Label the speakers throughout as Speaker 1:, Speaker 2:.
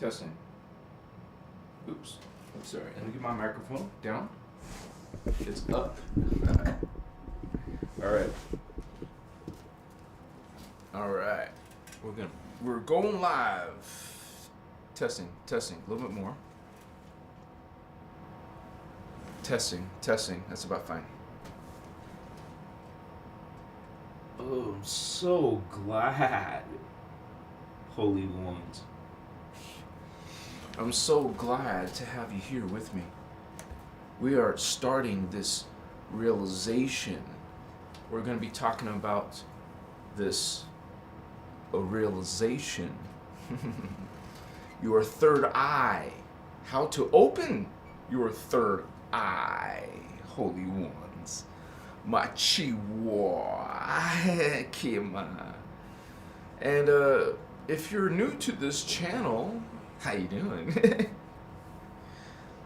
Speaker 1: Testing. Oops. I'm sorry. Let me get my microphone down. It's up. All right. All right. We're going live. Testing. A little bit more. Testing. That's about fine. Oh, I'm so glad, holy ones. I'm so glad to have you here with me. We are starting this realization. We're going to be talking about this realization. Your third eye. How to open your third eye, holy ones. Machiwa. Kima. And if you're new to this channel, how you doing?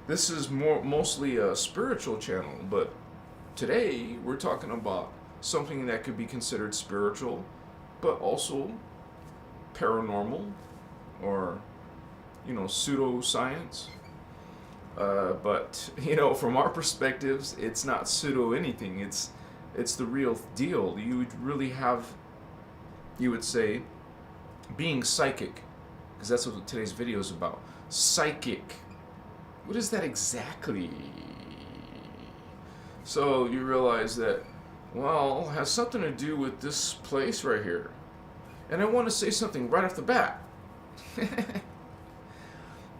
Speaker 1: This is mostly a spiritual channel, but today we're talking about something that could be considered spiritual, but also paranormal, or pseudoscience. But from our perspectives, it's not pseudo anything. It's the real deal. You would really have, you would say, being psychic, because that's what today's video is about. Psychic. What is that exactly? So you realize that, well, it has something to do with this place right here. And I want to say something right off the bat.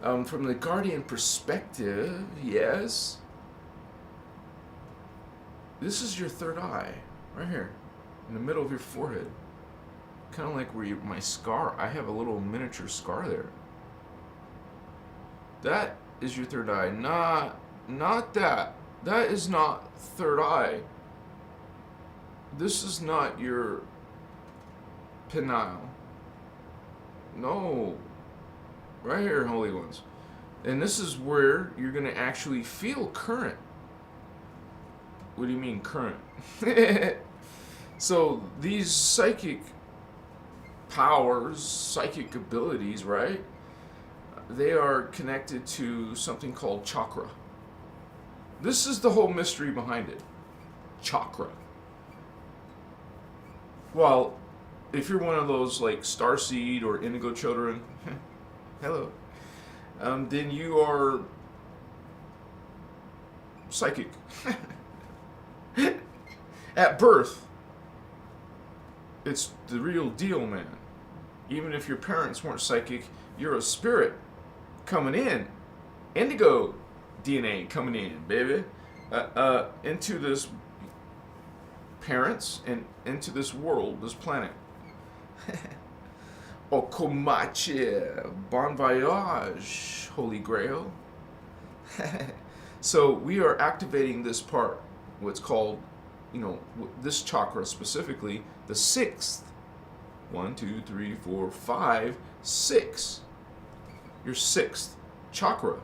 Speaker 1: From the guardian perspective, yes, this is your third eye, right here, in the middle of your forehead. Kind of like where my scar, I have a little miniature scar there. That is your third eye, not that. That is not third eye. This is not your penile. No. Right here, holy ones. And this is where you're going to actually feel current. What do you mean current? So these psychic powers, psychic abilities, right? They are connected to something called chakra. This is the whole mystery behind it. Chakra. Well, if you're one of those like Starseed or Indigo children, hello, then you are psychic. At birth, it's the real deal, man. Even if your parents weren't psychic, you're a spirit coming in. Indigo DNA coming in, baby. Into this parents and into this world, this planet. Okomache, bon voyage, Holy Grail. So we are activating this part, what's called, this chakra specifically, the sixth. 1, 2, 3, 4, 5, 6. Your sixth chakra.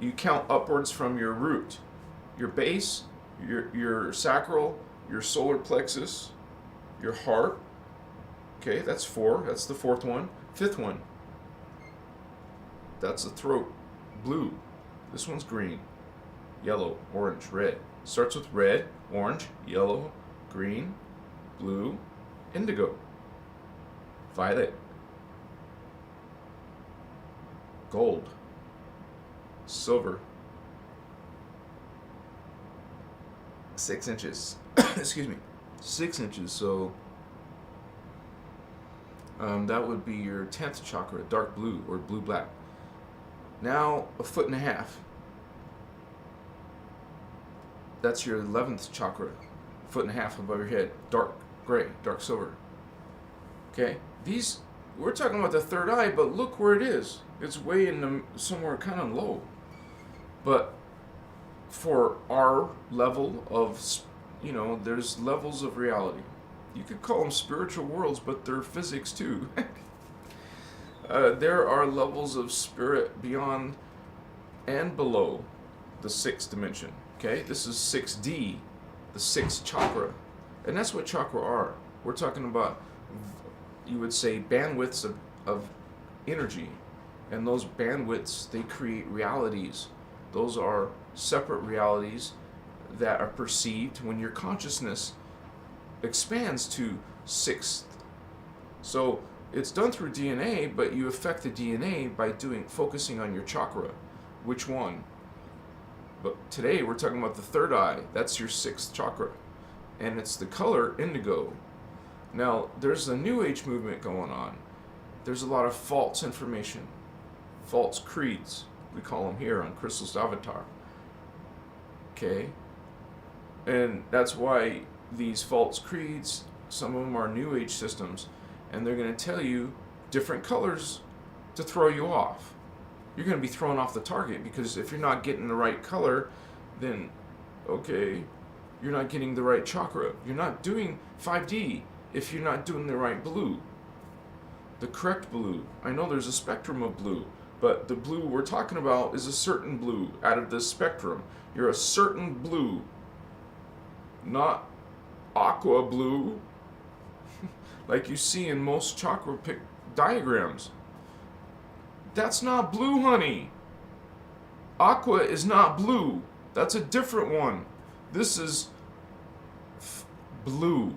Speaker 1: You count upwards from your root, your base, your sacral, your solar plexus, your heart. Okay, that's 4. That's the fourth one. Fifth one. That's the throat. Blue. This one's green. Yellow, orange, red. Starts with red, orange, yellow, green, blue, indigo, violet, gold, silver. 6 inches. Excuse me. 6 inches. So that would be your 10th chakra, dark blue or blue-black. Now, 1.5 feet. That's your 11th chakra, 1.5 feet above your head, dark gray, dark silver. Okay, we're talking about the third eye, but look where it is. It's way somewhere kind of low. But for our level of, there's levels of reality. You could call them spiritual worlds, but they're physics too. There are levels of spirit beyond and below the 6th dimension. Okay, this is 6D, the 6th chakra. And that's what chakra are. We're talking about, you would say, bandwidths of energy. And those bandwidths, they create realities. Those are separate realities that are perceived when your consciousness expands to sixth. So it's done through DNA, but you affect the DNA by focusing on your chakra. Which one? But today we're talking about the third eye. That's your sixth chakra. And it's the color indigo. Now, there's a New Age movement going on. There's a lot of false information, false creeds, we call them here on Crystal's Avatar. Okay? And that's why these false creeds, some of them are New Age systems, and they're going to tell you different colors to throw you off. You're going to be thrown off the target, because if you're not getting the right color, then, okay, you're not getting the right chakra. You're not doing 5D if you're not doing the right blue. The correct blue. I know there's a spectrum of blue, but the blue we're talking about is a certain blue out of this spectrum. You're a certain blue, not aqua blue, like you see in most chakra diagrams. That's not blue, honey. Aqua is not blue. That's a different one. This is blue.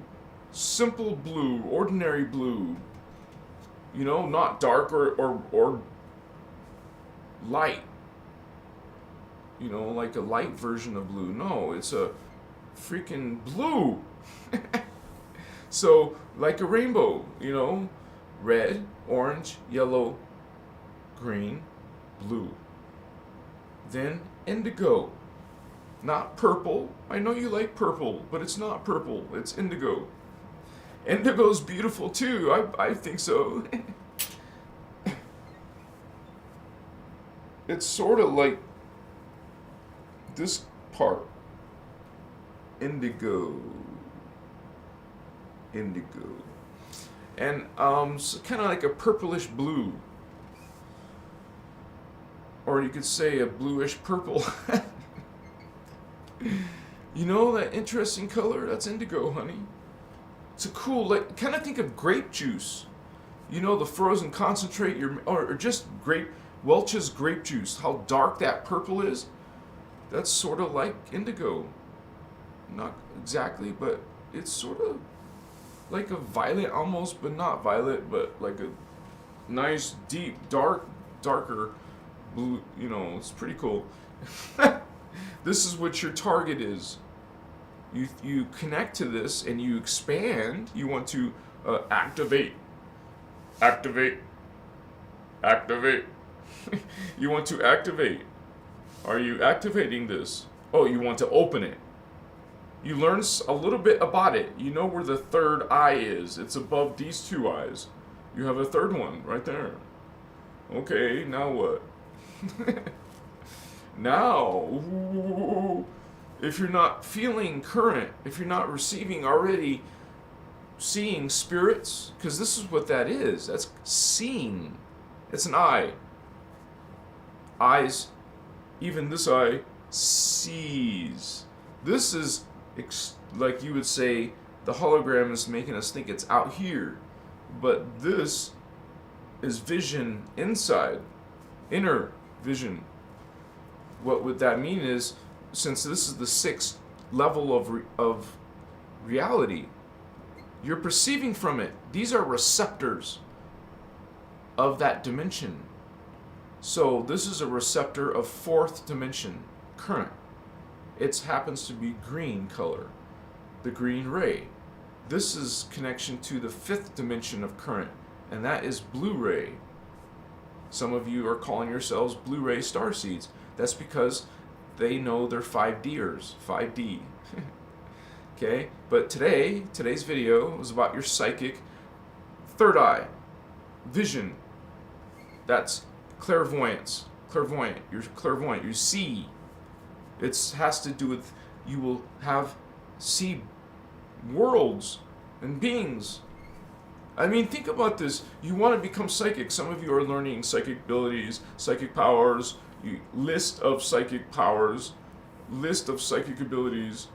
Speaker 1: Simple blue, ordinary blue. You know, not dark or light. You know, like a light version of blue. No, it's a freaking blue. So, like a rainbow, you know, red, orange, yellow, green, blue. Then indigo. Not purple. I know you like purple, but it's not purple. It's indigo. Indigo's beautiful too. I think so. It's sort of like this part. Indigo. Indigo. And so kind of like a purplish blue. Or you could say a bluish purple. You know that interesting color? That's indigo, honey. It's a cool, like, kind of think of grape juice. You know, the frozen concentrate, or just Welch's grape juice. How dark that purple is. That's sort of like indigo. Not exactly, but it's sort of like a violet almost, but not violet, but like a nice, deep, darker blue. You know, it's pretty cool. This is what your target is. You connect to this and you expand. You want to activate. You want to activate. Are you activating this? Oh, you want to open it. You learn a little bit about it. You know where the third eye is. It's above these two eyes. You have a third one right there. Okay, now what? Now, if you're not feeling current, if you're not receiving already, seeing spirits, because this is what that is. That's seeing. It's an eye. Eyes, even this eye, sees. This is, like you would say, the hologram is making us think it's out here. But this is vision inside. Inner vision. What would that mean is, since this is the sixth level of reality, you're perceiving from it. These are receptors of that dimension. So this is a receptor of fourth dimension, current. It happens to be green color, the green ray. This is connection to the fifth dimension of current, and that is blue ray. Some of you are calling yourselves Blu-ray Starseeds. That's because they know they're 5D'ers, 5D. Okay, but today's video was about your psychic third eye, vision. That's clairvoyance, clairvoyant. You're clairvoyant. You see. It has to do with you will see worlds and beings. I mean, think about this. You want to become psychic. Some of you are learning psychic abilities, psychic powers. List of psychic powers, list of psychic abilities.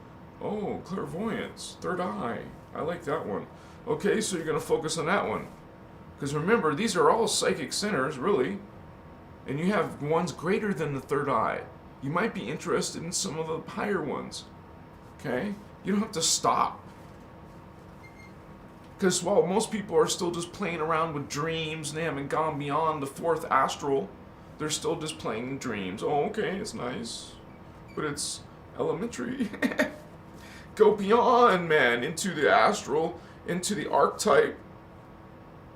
Speaker 1: Oh, clairvoyance, third eye. I like that one. Okay, so you're going to focus on that one. Because remember, these are all psychic centers, really. And you have ones greater than the third eye. You might be interested in some of the higher ones. Okay? You don't have to stop. Because while most people are still just playing around with dreams and they haven't gone beyond the fourth astral, they're still just playing dreams. Oh, okay, it's nice, but it's elementary. Go beyond, man, into the astral, into the archetype.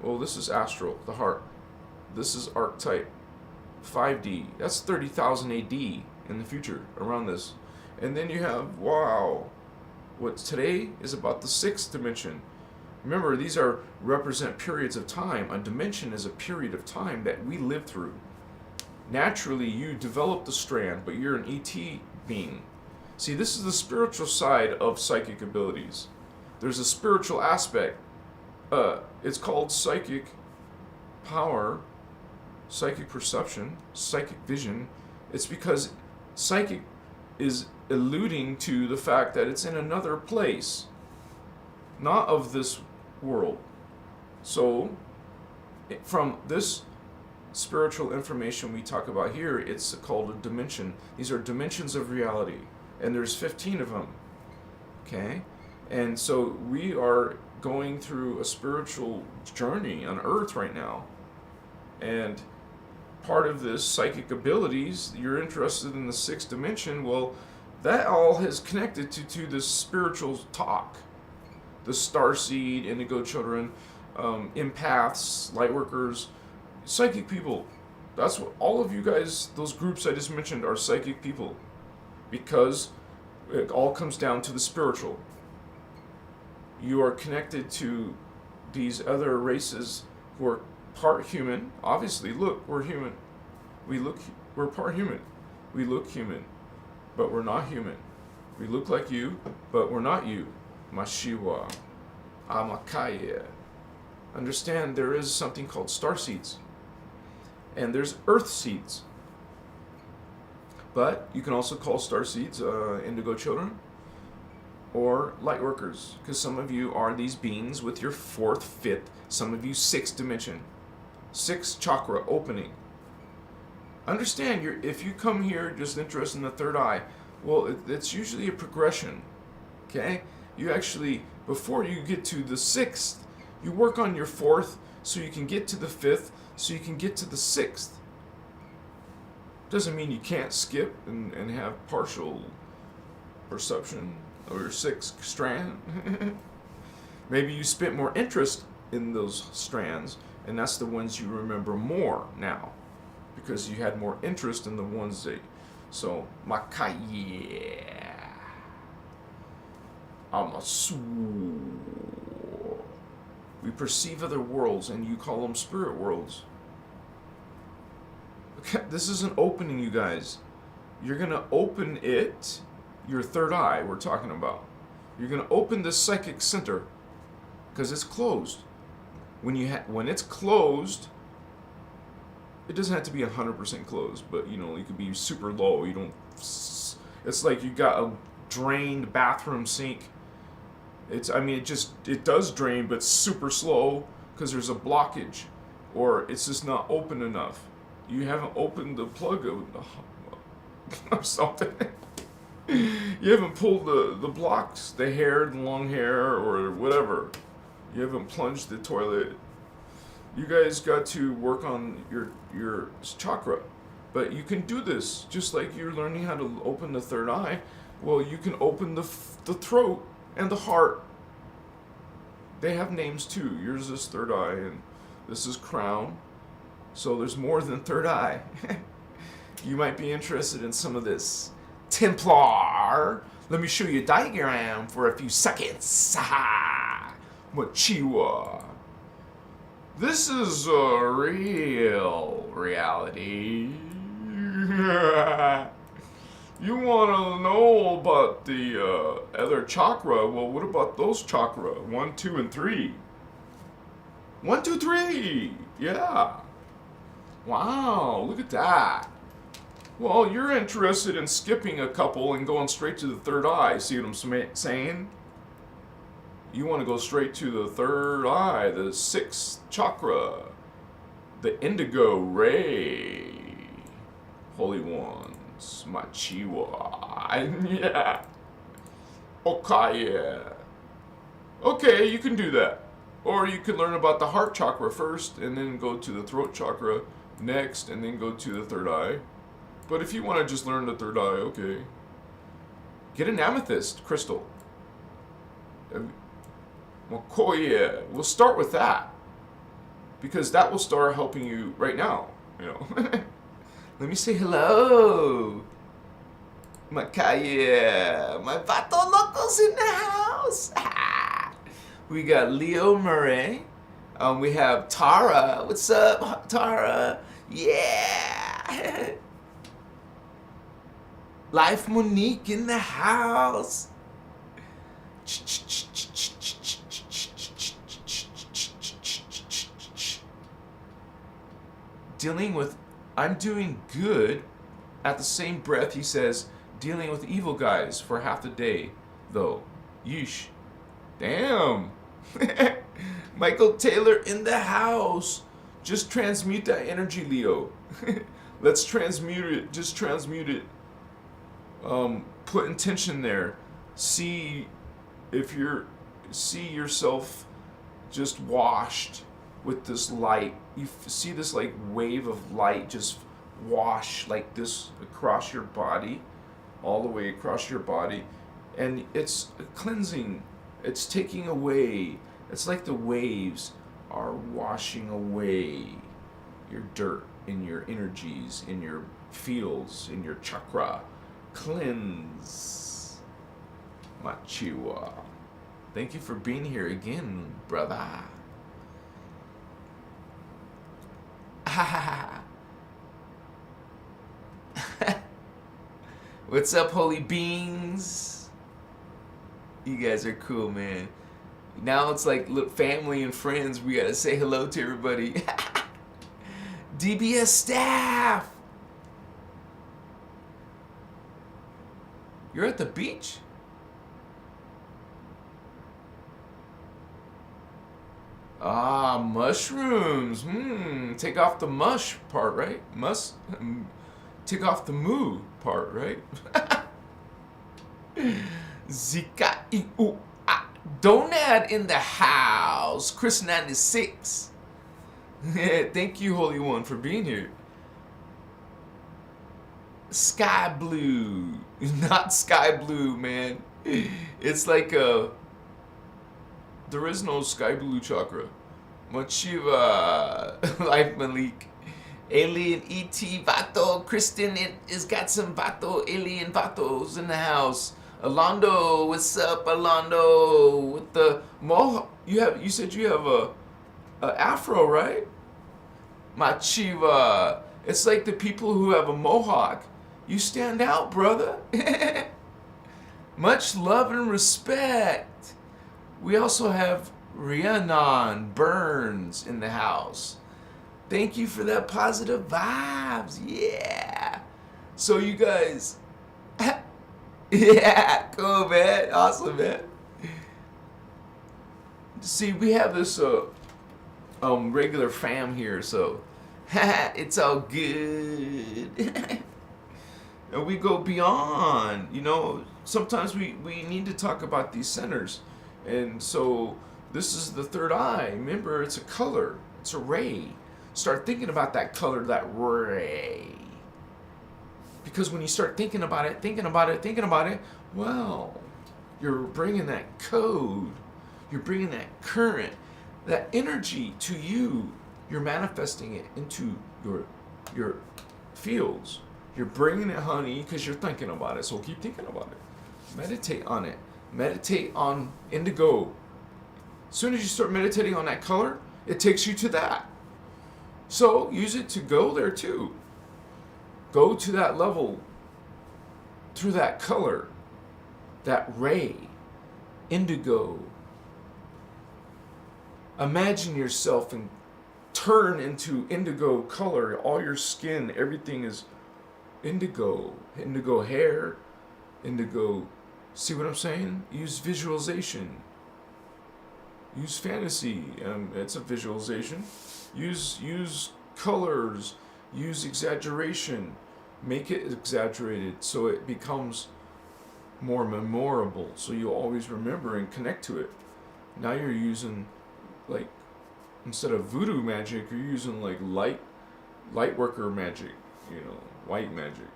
Speaker 1: Well, this is astral, the heart. This is archetype, 5D. That's 30,000 AD in the future, around this. And then you have, wow, what today is about the sixth dimension. Remember, these represent periods of time. A dimension is a period of time that we live through. Naturally, you develop the strand, but you're an ET being. See, this is the spiritual side of psychic abilities. There's a spiritual aspect. It's called psychic power, psychic perception, psychic vision. It's because psychic is alluding to the fact that it's in another place, not of this world. So, from this spiritual information we talk about here, it's called a dimension. These are dimensions of reality, and there's 15 of them. Okay? And so we are going through a spiritual journey on Earth right now. And part of this psychic abilities, you're interested in the sixth dimension, well, that all is connected to this spiritual talk. The Starseed, Indigo Children, empaths, lightworkers, psychic people. That's what all of you guys, those groups I just mentioned, are psychic people. Because it all comes down to the spiritual. You are connected to these other races who are part human. Obviously, look, we're human. We're part human. We look human, but we're not human. We look like you, but we're not you. Mashiwa, Amakaya. Understand there is something called star seeds. And there's earth seeds. But you can also call star seeds indigo children or light workers. Because some of you are these beings with your fourth, fifth, some of you sixth dimension. Sixth chakra opening. Understand, if you come here just interested in the third eye, well, it's usually a progression. Okay? You actually, before you get to the sixth, you work on your fourth so you can get to the fifth, so you can get to the sixth. Doesn't mean you can't skip and have partial perception of your sixth strand. Maybe you spent more interest in those strands, and that's the ones you remember more now, because you had more interest in the ones that. So, Makaya. We perceive other worlds, and you call them spirit worlds. Okay, this is an opening, you guys. You're going to open it, your third eye we're talking about. You're going to open this psychic center, because it's closed. When it's closed, it doesn't have to be 100% closed, but you could be super low. It's like you got a drained bathroom sink. It does drain, but super slow because there's a blockage, or it's just not open enough. You haven't opened the plug or something. You haven't pulled the blocks, the hair, the long hair, or whatever. You haven't plunged the toilet. You guys got to work on your chakra, but you can do this just like you're learning how to open the third eye. Well, you can open the throat and the heart. They have names too. Yours is third eye, and this is crown. So there's more than third eye. You might be interested in some of this. Templar. Let me show you a diagram for a few seconds. Machiwa. This is a real reality. You want to know about the other chakra? Well, what about those chakra? 1, 2, and 3. 1, 2, 3. Yeah. Wow, look at that. Well, you're interested in skipping a couple and going straight to the third eye. See what I'm saying? You want to go straight to the third eye, the sixth chakra, the indigo ray. Holy Ones, Machiwa. Yeah. Okay, yeah. Okay, you can do that. Or you can learn about the heart chakra first, and then go to the throat chakra next, and then go to the third eye. But if you want to just learn the third eye, okay. Get an amethyst crystal. Yeah. We'll start with that. Because that will start helping you right now. You know. Let me say hello. Makaya. My Vato Locos in the house. We got Leo Murray. We have Tara. What's up, Tara? Yeah. Life Monique in the house. Dealing with, I'm doing good. At the same breath, he says, dealing with evil guys for half the day, though. Yeesh. Damn. Michael Taylor in the house. Just transmute that energy, Leo. Let's transmute it. Just transmute it. Put intention there. See yourself just washed with this light. You see this like wave of light just wash like this across your body, all the way across your body, and it's cleansing. It's taking away. It's like the waves are washing away your dirt in your energies, in your fields, in your chakra. Cleanse. Machiwa. Thank you for being here again, brother. What's up, holy beings? You guys are cool, man. Now it's like look, family and friends. We gotta say hello to everybody. DBS staff. You're at the beach? Ah, mushrooms. Take off the mush part, right? Take off the moo part, right? Zika Iu Donad in the house. Chris 96. Thank you, Holy One, for being here. Sky blue. Not sky blue, man. It's like there is no sky blue chakra. Mochiva. Life Malik. Alien E.T. Vato. Kristen has got some Vato, alien Vatos in the house. Alondo, what's up, Alondo? With the mohawk. You said you have a afro, right? Machiva. It's like the people who have a mohawk. You stand out, brother. Much love and respect. We also have Rhiannon Burns in the house. Thank you for that positive vibes. Yeah. So you guys, yeah, cool, man. Awesome, man. See, we have this regular fam here, so it's all good. And we go beyond, you know. Sometimes we need to talk about these centers. And so this is the third eye. Remember, it's a color. It's a ray. Start thinking about that color, that ray. Because when you start thinking about it, well, you're bringing that code. You're bringing that current, that energy to you. You're manifesting it into your fields. You're bringing it, honey, because you're thinking about it. So keep thinking about it. Meditate on it. Meditate on indigo. As soon as you start meditating on that color, it takes you to that. So use it to go there too. Go to that level through that color, that ray, indigo. Imagine yourself and turn into indigo color. All your skin, everything is indigo. Indigo hair, indigo. See what I'm saying? Use visualization. Use fantasy. It's a visualization. Use colors. Use exaggeration. Make it exaggerated so it becomes more memorable, so you always remember and connect to it. Now you're using, like, instead of voodoo magic, you're using like light worker magic, white magic,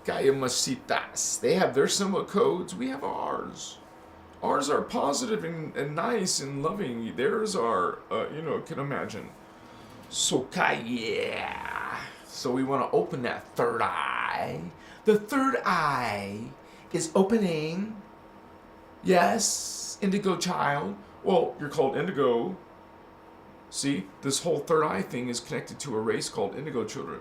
Speaker 1: Masitas. They have their symbol codes. We have ours. Ours are positive and nice and loving. Theirs are, can imagine. So, yeah. So we want to open that third eye. The third eye is opening. Yes, indigo child. Well, you're called indigo. See, this whole third eye thing is connected to a race called indigo children.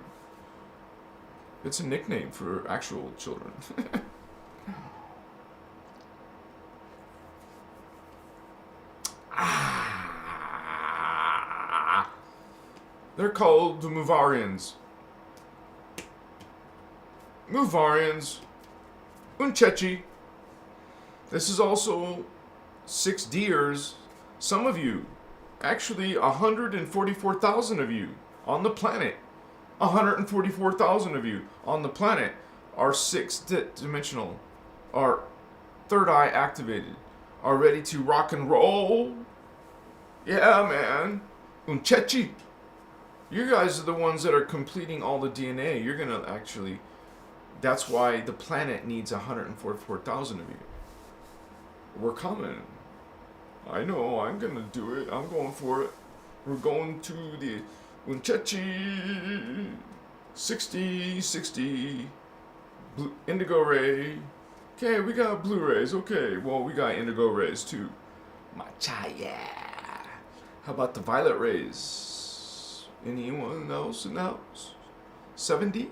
Speaker 1: It's a nickname for actual children. They're called the Muvarians. Unchechi. This is also 6 deers. Some of you, actually 144,000 of you on the planet, 144,000 of you on the planet are 6th-dimensional, are third eye activated, are ready to rock and roll. Yeah, man. Unchechi. You guys are the ones that are completing all the DNA. You're going to actually... That's why the planet needs 144,000 of you. We're coming. I know, I'm going to do it. I'm going for it. We're going to the Unchechi 60, indigo ray. Okay, we got blue rays. Okay, well, we got indigo rays too. Machaya. How about the violet rays? Anyone else in the house? 70?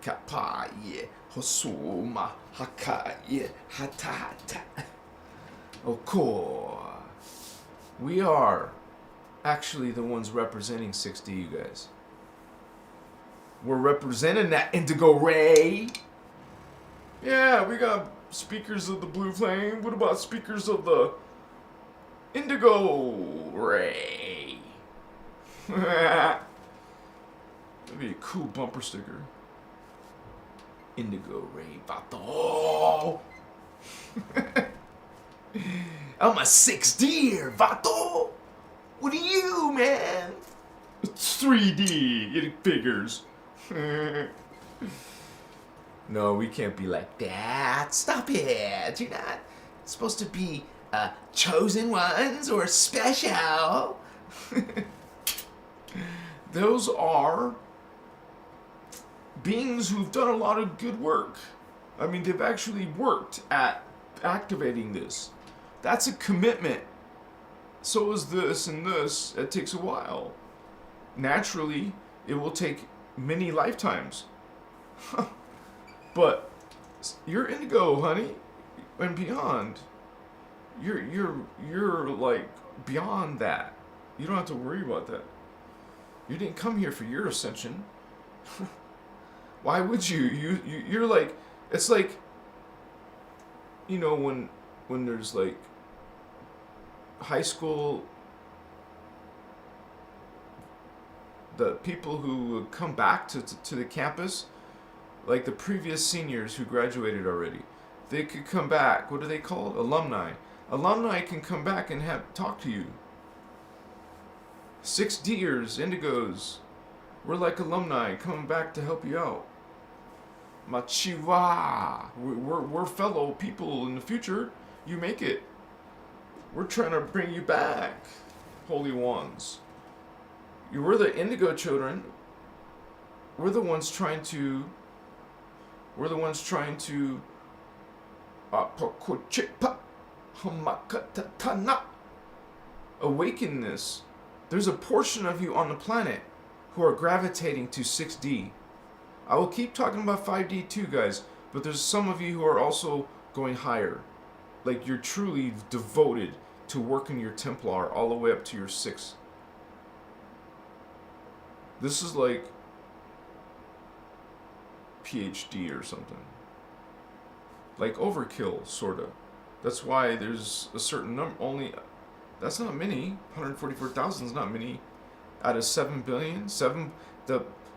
Speaker 1: Kapaye, Hosuma, Hakaye, Hatata. Oko. We are actually the ones representing 6D, you guys. We're representing that indigo ray. Yeah, we got speakers of the blue flame. What about speakers of the indigo ray? That'd be a cool bumper sticker. Indigo ray Vato. I'm a 6D, Vato. What are you, man? It's 3D. It figures. No, we can't be like that. Stop it. You're not supposed to be chosen ones or special. Those are beings who've done a lot of good work. I mean, they've actually worked at activating this. That's a commitment. So is this and this. It takes a while. Naturally, it will take many lifetimes. But you're indigo, honey, and beyond. You're like beyond that. You don't have to worry about that. You didn't come here for your ascension. Why would you? You're like, it's like, when there's like high school, the people who come back to the campus, like the previous seniors who graduated already, they could come back. What are they called? Alumni. Alumni can come back and talk to you. 6D'ers, indigos, we're like alumni coming back to help you out. Machiwa, we're fellow people in the future. You make it. We're trying to bring you back, holy ones. You were the indigo children. We're the ones trying to awaken this. There's a portion of you on the planet who are gravitating to 6D. I will keep talking about 5D too, guys, but there's some of you who are also going higher. Like, you're truly devoted to working your Templar all the way up to your 6. This is like PhD or something. Like overkill, sorta. That's why there's a certain number, only, that's not many. 144,000 is not many out of 7 billion.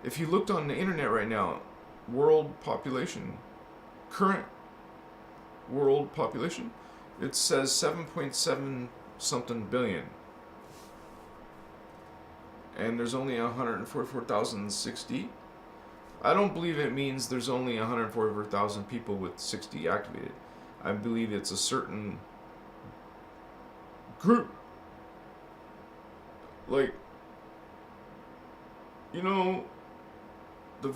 Speaker 1: If you looked on the internet right now, world population, current world population, it says 7.7 something billion. And there's only 144,060. I don't believe it means there's only 144,000 people with 60 activated. I believe it's a certain group. Like, you know, the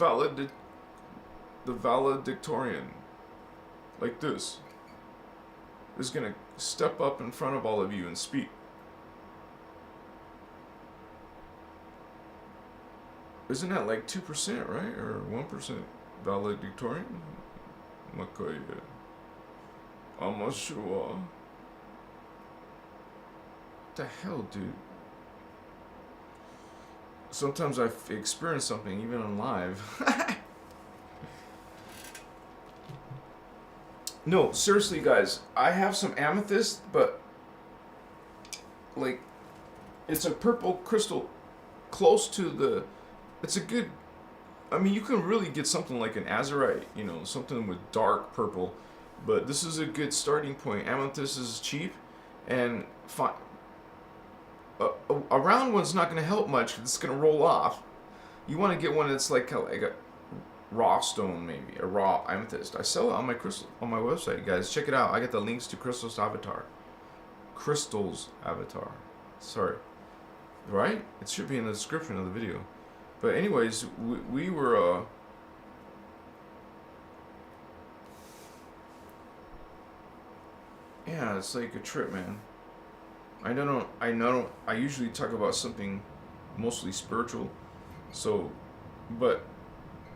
Speaker 1: valedictorian, like this, is gonna step up in front of all of you and speak. Isn't that like 2%, right? Or 1%? Valedictorian? Makoye. Amashua. What the hell, dude? Sometimes I experience something even on live. No, seriously, guys. I have some amethyst, but like, it's a purple crystal close to the. It's a good. I mean, you can really get something like an azurite, you know, something with dark purple, but this is a good starting point. Amethyst is cheap, and fine. A round one's not going to help much. It's going to roll off. You want to get one that's like a raw stone, maybe a raw amethyst. I sell it on my website, guys. Check it out. I got the links to Crystal's avatar. Crystal's avatar. Sorry, right? It should be in the description of the video. But anyways, we were yeah, it's like a trip, man. I usually talk about something mostly spiritual, so, but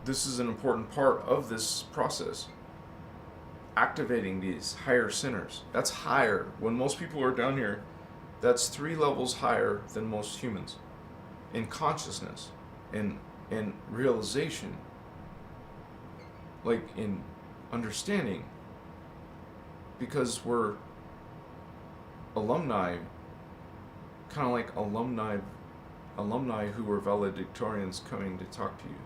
Speaker 1: this is an important part of this process. Activating these higher centers. That's higher. When most people are down here, that's 3 levels higher than most humans in consciousness, in realization, like in understanding, because we're alumni, kind of like alumni who were valedictorians coming to talk to you.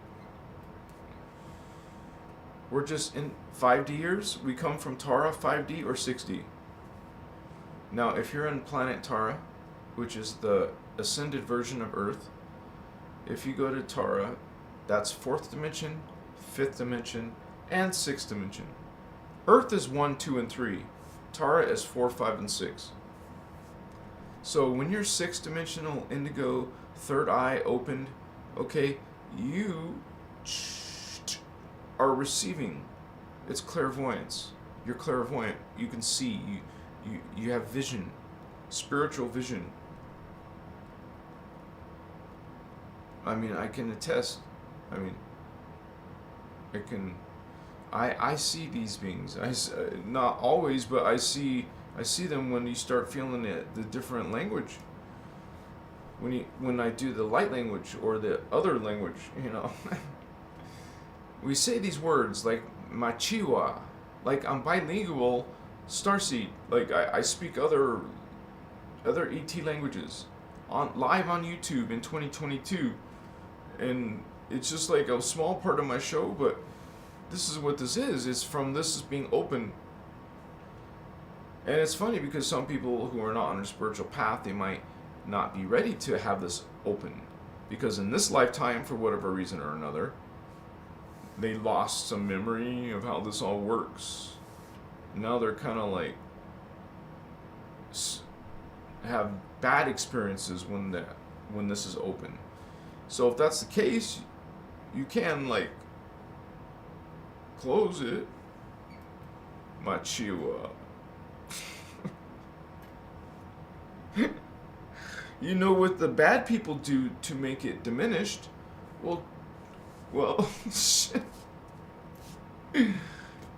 Speaker 1: We're just in 5D years. We come from Tara, 5D or 6D. Now, if you're in planet Tara, which is the ascended version of Earth, if you go to Tara, that's 4th dimension, 5th dimension, and 6th dimension. Earth is 1, 2, and 3. Tara is 4, 5, and 6. So when you're 6th dimensional indigo, third eye opened, okay, you are receiving. It's clairvoyance. You're clairvoyant. You can see. You have vision, spiritual vision. I mean, I can attest. I mean, I see these beings. Not always, but I see them when you start feeling the different language. When I do the light language or the other language, you know. We say these words like machiwa, like I'm bilingual, Starseed. Like I speak other ET languages live on YouTube in 2022, and it's just like a small part of my show, but this is what this is. It's from this is being open. And it's funny because some people who are not on a spiritual path, they might not be ready to have this open, because in this lifetime, for whatever reason or another, they lost some memory of how this all works. Now they're kind of like have bad experiences when this is open. So if that's the case, you can like close it. Machiwa. You know what the bad people do to make it diminished? Well, shit.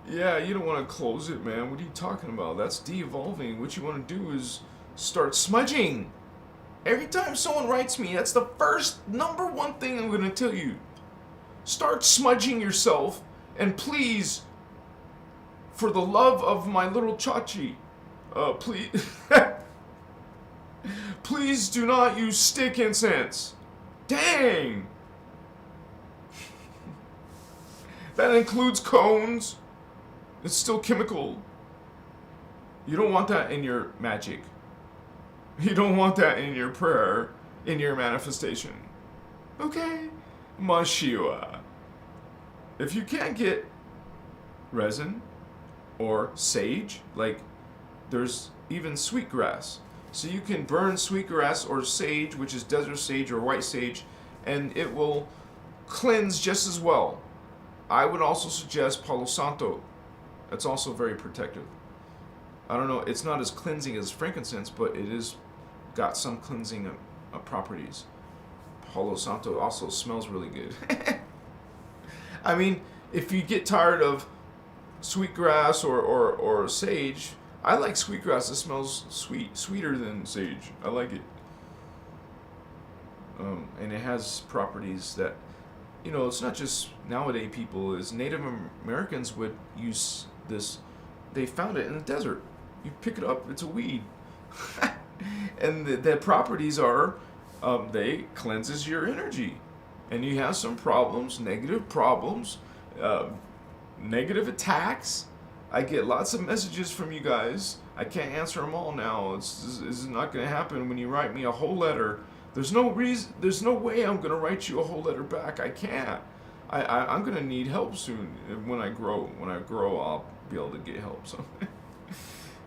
Speaker 1: Yeah, you don't want to close it, man. What are you talking about? That's de-evolving. What you want to do is start smudging. Every time someone writes me, that's the first number one thing I'm going to tell you. Start smudging yourself, and please, for the love of my little Chachi, please, please do not use stick incense. Dang! That includes cones. It's still chemical. You don't want that in your magic. You don't want that in your prayer, in your manifestation. Okay? Mashiwa. If you can't get resin or sage, like there's even sweetgrass. So you can burn sweetgrass or sage, which is desert sage or white sage, and it will cleanse just as well. I would also suggest Palo Santo. That's also very protective. I don't know, it's not as cleansing as frankincense, but it is got some cleansing properties. Palo Santo also smells really good. I mean, if you get tired of sweetgrass or sage, I like sweetgrass. It smells sweeter than sage. I like it. And it has properties that, you know, it's not just nowadays people. Is Native Americans would use this. They found it in the desert. You pick it up, it's a weed. And the properties are, they cleanses your energy. And you have some problems, negative attacks. I get lots of messages from you guys. I can't answer them all now. It's not going to happen when you write me a whole letter. There's no way I'm going to write you a whole letter back. I can't. I'm going to need help soon. When I grow, I'll be able to get help. So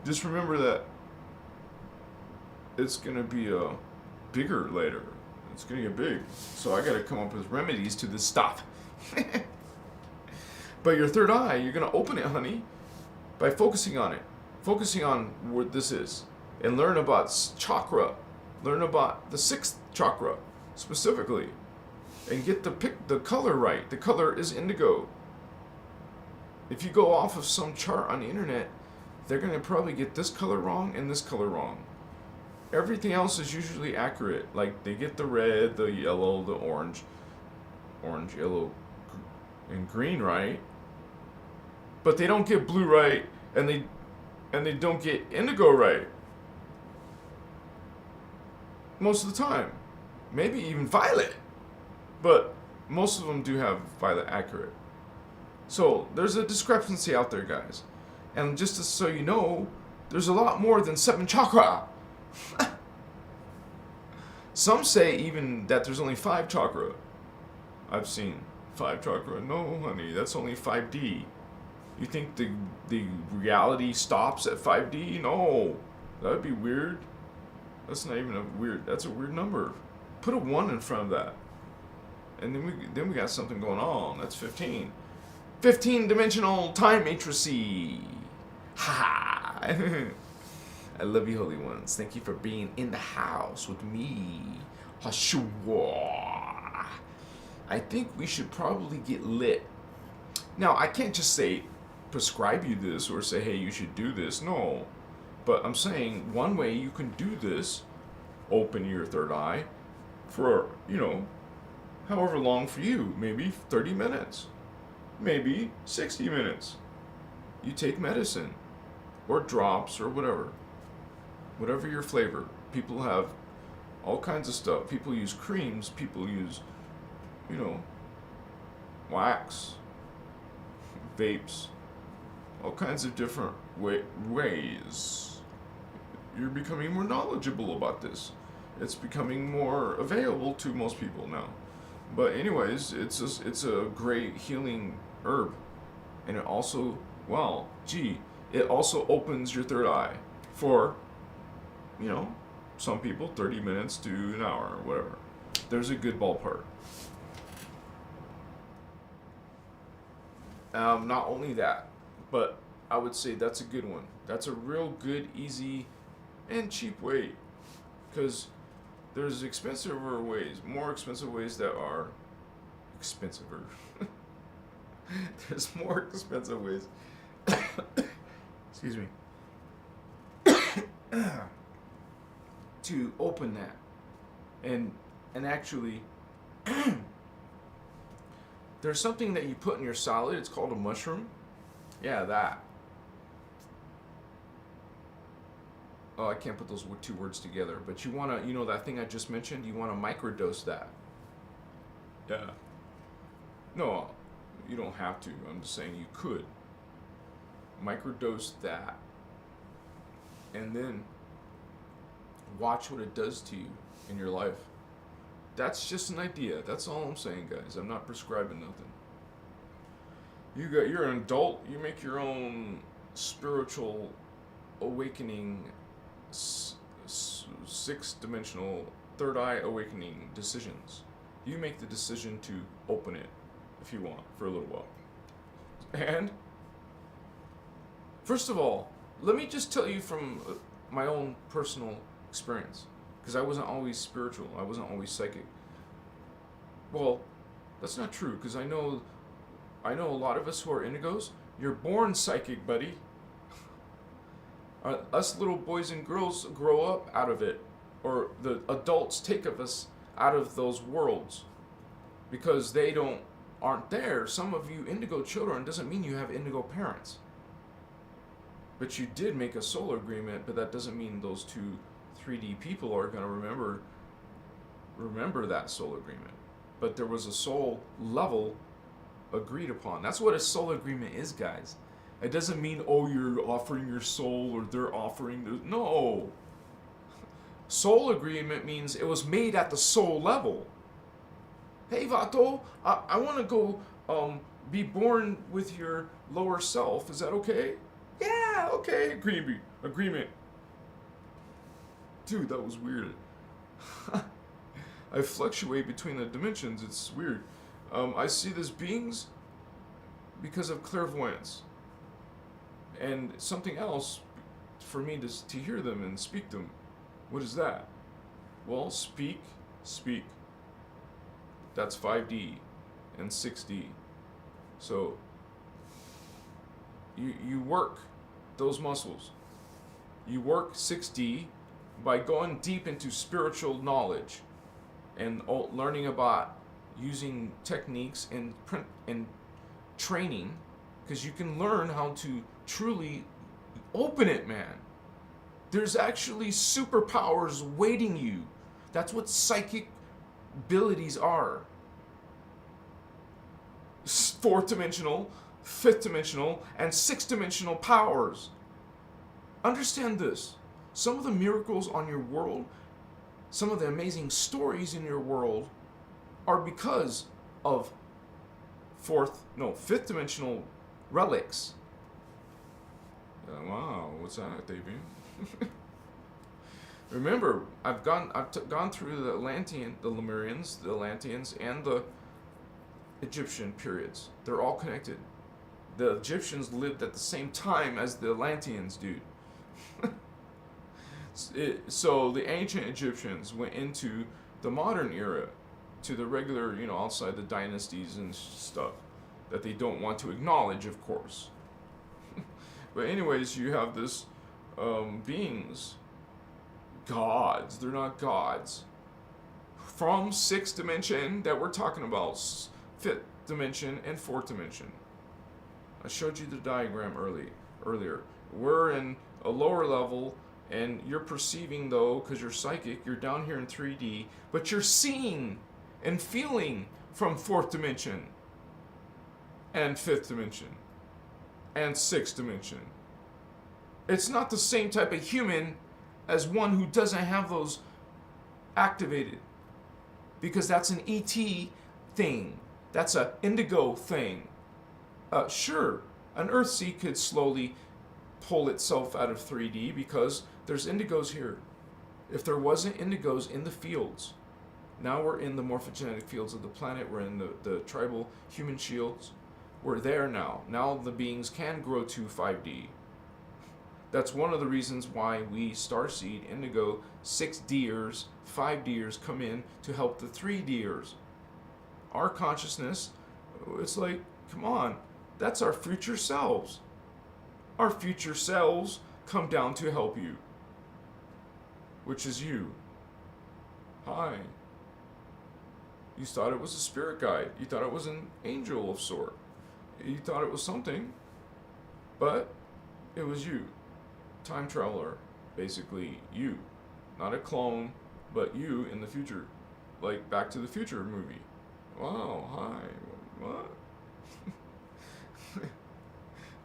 Speaker 1: just remember that it's going to be bigger later. It's going to get big. So I got to come up with remedies to this stuff. But your third eye, you're going to open it, honey, by focusing on it. Focusing on what this is. And learn about chakra. Learn about the sixth chakra, specifically. And get the color right. The color is indigo. If you go off of some chart on the internet, they're going to probably get this color wrong and this color wrong. Everything else is usually accurate. Like, they get the red, the yellow, the orange, yellow, and green right. But they don't get blue right, and they don't get indigo right. Most of the time. Maybe even violet. But most of them do have violet accurate. So there's a discrepancy out there, guys. And just so you know, there's a lot more than 7 chakra. Some say even that there's only 5 chakra. I've seen 5 chakra. No, honey, that's only 5D. You think the reality stops at 5D? No, that would be weird. That's not even that's a weird number. Put a 1 in front of that. And then we got something going on. That's 15. 15-dimensional time matricy. Ha! I love you, holy ones. Thank you for being in the house with me. Hashua. I think we should probably get lit. Now, I can't just say, prescribe you this or say, hey, you should do this. No. But I'm saying one way you can do this, open your third eye for, however long for you. Maybe 30 minutes. Maybe 60 minutes. You take medicine or drops or whatever. Whatever your flavor. People have all kinds of stuff. People use creams. People use, wax, vapes, all kinds of different ways. You're becoming more knowledgeable about this. It's becoming more available to most people now. But anyways, it's a great healing herb. And it also, it also opens your third eye for, some people 30 minutes to an hour or whatever. There's a good ballpark. Not only that, but I would say that's a good one. That's a real good, easy, and cheap way. Because there's more expensive ways that are expensiver. There's more expensive ways. Excuse me. To open that. And actually, there's something that you put in your salad. It's called a mushroom. Yeah, that. Oh, I can't put those 2 words together. But you want to, that thing I just mentioned, you want to microdose that. Yeah. No, You don't have to. I'm just saying you could. Microdose that. And then watch what it does to you in your life. That's just an idea. That's all I'm saying, guys. I'm not prescribing nothing. You're an adult. You make your own spiritual awakening, sixth-dimensional, third eye awakening decisions. You make the decision to open it if you want for a little while. And first of all, let me just tell you from my own personal experience, because I wasn't always spiritual. I wasn't always psychic. Well, that's not true, because I know a lot of us who are indigos, you're born psychic, buddy. Us little boys and girls grow up out of it, or the adults take of us out of those worlds because they aren't there. Some of you indigo children doesn't mean you have indigo parents, but you did make a soul agreement. But that doesn't mean those two 3D people are going to remember that soul agreement. But there was a soul level agreed upon. That's what a soul agreement is, guys. It doesn't mean, oh, you're offering your soul or they're offering their... No. Soul agreement means it was made at the soul level. Hey, Vato, I want to go be born with your lower self. Is that okay? Yeah, okay. Agreement. Dude, that was weird. I fluctuate between the dimensions. It's weird. I see these beings because of clairvoyance. And something else for me to hear them and speak them. What is that? Well, speak. That's 5D and 6D. So you work those muscles. You work 6D by going deep into spiritual knowledge and learning about using techniques and training, because you can learn how to truly open it, man. There's actually superpowers waiting you. That's what psychic abilities are. Fourth dimensional, fifth dimensional, and sixth dimensional powers. Understand this. Some of the miracles on your world, some of the amazing stories in your world are because of fifth dimensional relics. Wow, what's that, David? Remember, I've gone through the Lemurians, the Atlanteans, and the Egyptian periods. They're all connected. The Egyptians lived at the same time as the Atlanteans, dude. So the ancient Egyptians went into the modern era, to the regular, outside the dynasties and stuff that they don't want to acknowledge, of course. But anyways, you have this beings, gods. They're not gods. From sixth dimension that we're talking about, fifth dimension and fourth dimension. I showed you the diagram earlier. We're in a lower level, and you're perceiving, though, because you're psychic, you're down here in 3D, but you're seeing and feeling from fourth dimension and fifth dimension and sixth dimension. It's not the same type of human as one who doesn't have those activated, because that's an ET thing. That's an indigo thing. Sure, an Earthsea could slowly pull itself out of 3D because there's indigos here. If there wasn't indigos in the fields, now we're in the morphogenetic fields of the planet, we're in the tribal human shields, we're there now. Now the beings can grow to 5D. That's one of the reasons why we, Starseed, Indigo, 6D'ers, 5D'ers come in to help the 3D'ers. Our consciousness, it's like, come on, that's our future selves. Our future selves come down to help you, which is you. Hi. You thought it was a spirit guide. You thought it was an angel of sort. You thought it was something, but it was you. Time traveler, basically you. Not a clone, but you in the future. Like Back to the Future movie. Wow, hi. What?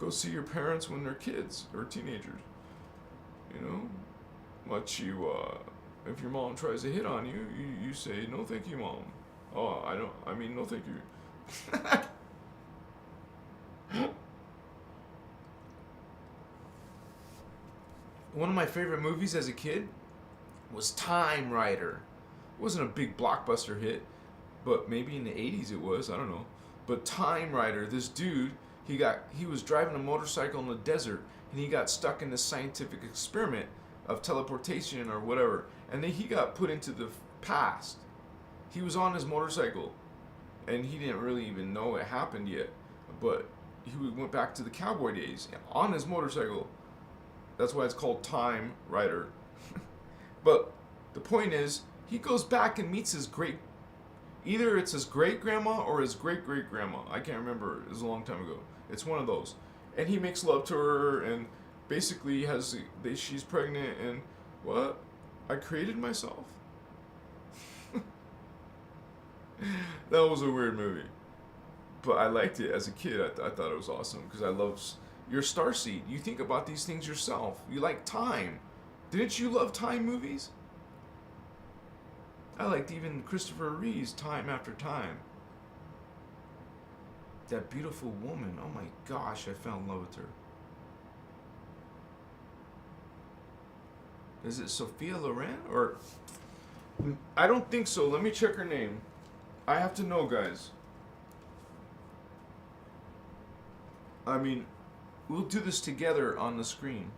Speaker 1: Go see your parents when they're kids or teenagers. You know, if your mom tries to hit on you, you say, no thank you, mom. Oh, I mean, no thank you. One of my favorite movies as a kid was Time Rider. It wasn't a big blockbuster hit, but maybe in the 80s it was, I don't know. But Time Rider, this dude, he was driving a motorcycle in the desert, and he got stuck in this scientific experiment of teleportation or whatever, and then he got put into the past. He was on his motorcycle, and he didn't really even know it happened yet, but he went back to the cowboy days on his motorcycle. That's why it's called Time Rider. But the point is, he goes back and meets either it's his great-grandma or his great-great-grandma. I can't remember. It was a long time ago. It's one of those. And he makes love to her, and basically she's pregnant, and what? I created myself? That was a weird movie. But I liked it as a kid. I thought it was awesome, because I love... You're Starseed. You think about these things yourself. You like time. Didn't you love time movies? I liked even Christopher Reeve's Time After Time. That beautiful woman. Oh my gosh, I fell in love with her. Is it Sophia Loren? Or... I don't think so. Let me check her name. I have to know, guys. I mean... We'll do this together on the screen.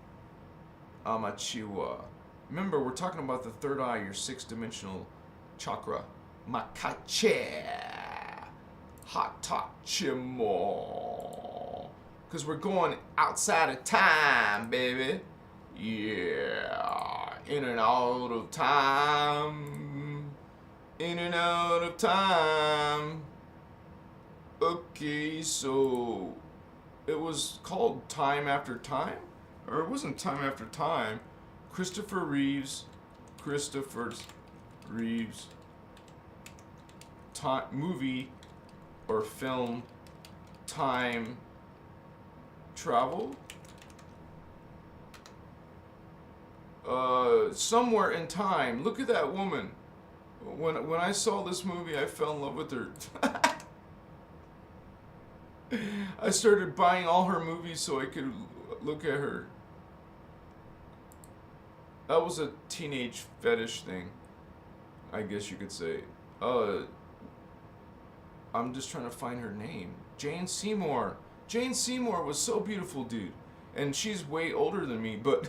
Speaker 1: Amachiwa. Remember, we're talking about the third eye, your sixth-dimensional chakra. Makache. Hatachimo. Because we're going outside of time, baby. Yeah. In and out of time. In and out of time. Okay, so... It was called Time After Time? Or it wasn't Time After Time. Christopher Reeve's movie or film Time Travel? Somewhere in time. Look at that woman. When I saw this movie, I fell in love with her. I started buying all her movies so I could look at her. That was a teenage fetish thing, I guess you could say. I'm just trying to find her name. Jane Seymour. Jane Seymour was so beautiful, dude. And she's way older than me, but...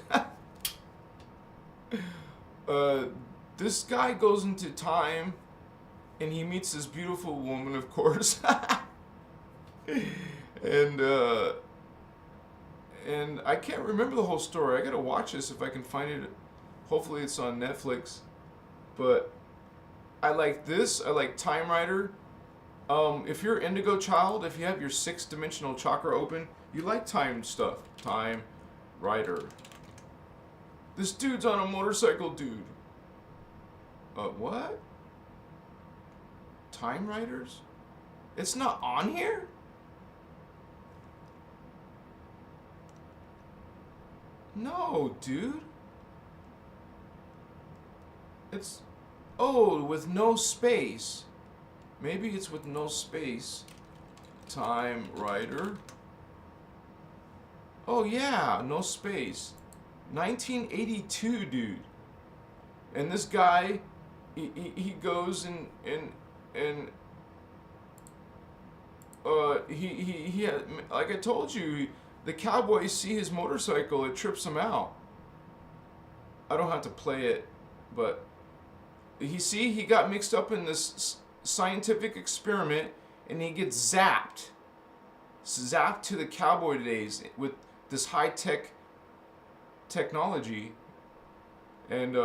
Speaker 1: this guy goes into time, and he meets this beautiful woman, of course. And I can't remember the whole story. I gotta watch this if I can find it. Hopefully it's on Netflix. But I like this. I like Time Rider. If you're Indigo Child, if you have your sixth-dimensional chakra open, you like time stuff. Time Rider. This dude's on a motorcycle, dude. What? Time Riders? It's not on here? No, dude. It's... Oh, with no space. Maybe it's with no space. Time Rider. Oh, yeah, no space. 1982, dude. And this guy, he goes and he had, like I told you, the cowboys see his motorcycle, it trips him out. I don't have to play it, but he got mixed up in this scientific experiment, and he gets zapped to the cowboy days with this high-tech technology, and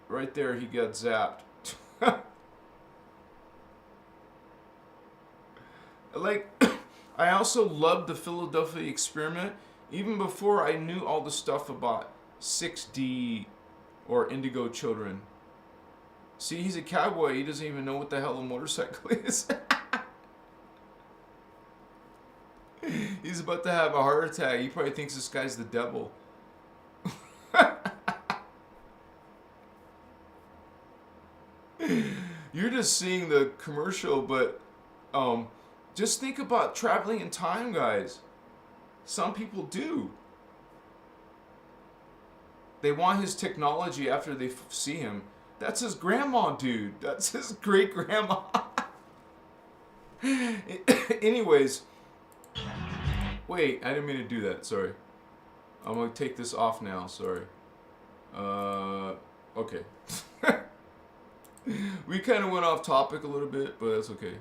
Speaker 1: right there he got zapped. Like, I also loved the Philadelphia experiment, even before I knew all the stuff about 6D or Indigo Children. See, he's a cowboy, he doesn't even know what the hell a motorcycle is. He's about to have a heart attack. He probably thinks this guy's the devil. You're just seeing the commercial, but just think about traveling in time, guys. Some people do. They want his technology after they see him. That's his grandma, dude. That's his great grandma. Anyways, wait, I didn't mean to do that. Sorry. I'm gonna take this off now. Sorry. Okay. We kind of went off topic a little bit, but that's okay.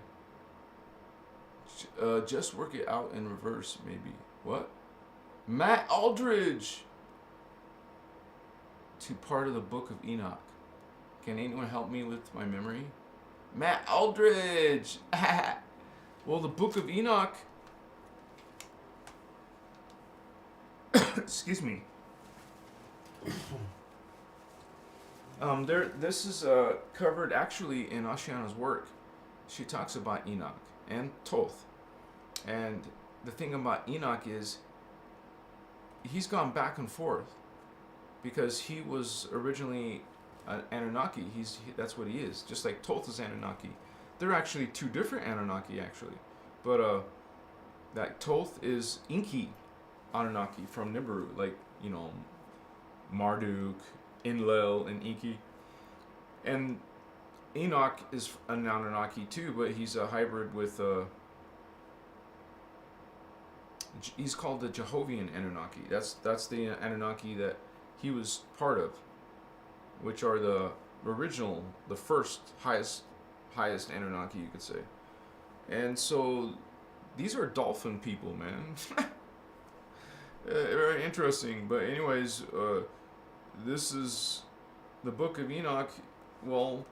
Speaker 1: Just work it out in reverse, maybe. What? Matt Aldridge. To part of the Book of Enoch. Can anyone help me with my memory? Matt Aldridge. Well, the Book of Enoch. Excuse me. This is covered actually in Ashiana's work. She talks about Enoch and Thoth. And the thing about Enoch is he's gone back and forth because he was originally an Anunnaki. That's what he is. Just like Thoth is Anunnaki. They're actually two different Anunnaki actually. But that Thoth is Inky Anunnaki from Nibiru, like, you know, Marduk, Enlil, and Inky. And Enoch is an Anunnaki too, but he's a hybrid with he's called the Jehovian Anunnaki. That's the Anunnaki that he was part of, which are the original, the first highest Anunnaki, you could say. And so these are dolphin people, man. Very interesting. But anyways, this is the Book of Enoch. Well,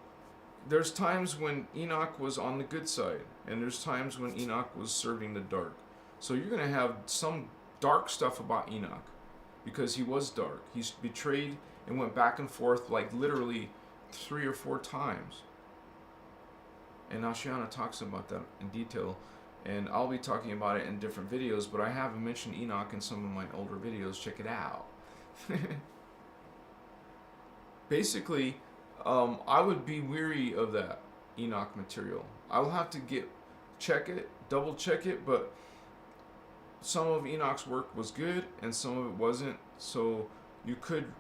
Speaker 1: there's times when Enoch was on the good side, and there's times when Enoch was serving the dark. So you're going to have some dark stuff about Enoch, because he was dark. He's betrayed and went back and forth like literally 3 or 4 times. And Ashiana talks about that in detail, and I'll be talking about it in different videos, but I have mentioned Enoch in some of my older videos. Check it out. Basically, I would be weary of that Enoch material. I'll have to double check it, but some of Enoch's work was good and some of it wasn't. So you could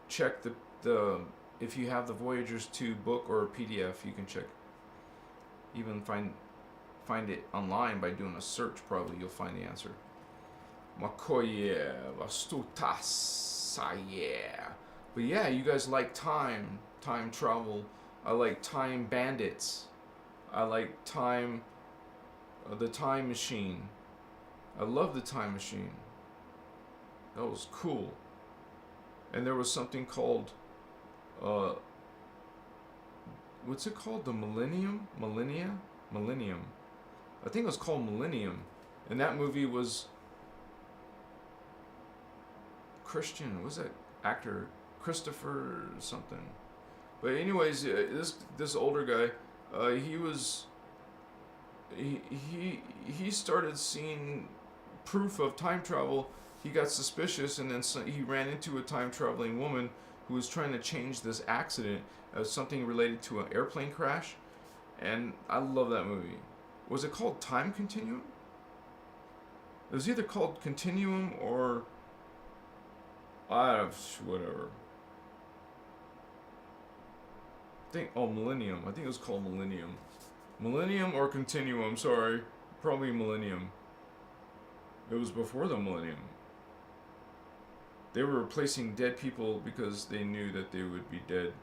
Speaker 1: check the if you have the Voyagers 2 book or a PDF, you can check. Even find it online by doing a search. Probably you'll find the answer. Makoye Vastutasaya. But yeah, you guys like time travel. I like time bandits. I like the time machine. I love the time machine. That was cool. And there was something called, what's it called? The Millennium? I think it was called Millennium. And that movie was Christian. What was that actor? Christopher something. But anyways, this older guy, he started seeing proof of time travel. He got suspicious, and then he ran into a time traveling woman who was trying to change this accident as something related to an airplane crash. And I love that movie. Was it called Time Continuum? It was either called Continuum or whatever. Millennium. I think it was called Millennium. Millennium or Continuum, sorry. Probably Millennium. It was before the Millennium. They were replacing dead people because they knew that they would be dead.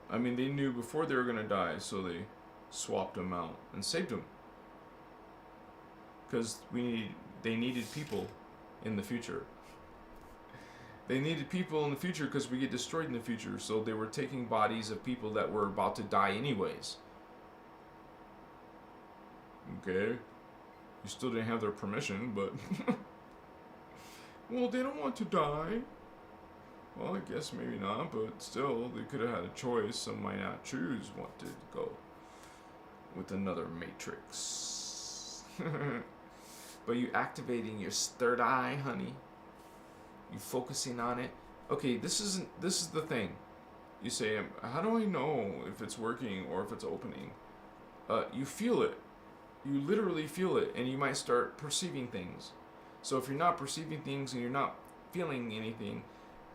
Speaker 1: I mean, they knew before they were going to die, so they swapped them out and saved them. Because they needed people in the future. They needed people in the future because we get destroyed in the future. So they were taking bodies of people that were about to die anyways. Okay. You still didn't have their permission, but... Well, they don't want to die. Well, I guess maybe not, but still, they could have had a choice. Some might not choose what to go with another matrix. but you activating your third eye, honey. You focusing on it. Okay, this is the thing. You say, how do I know if it's working or if it's opening? You feel it. You literally feel it, and you might start perceiving things. So if you're not perceiving things and you're not feeling anything,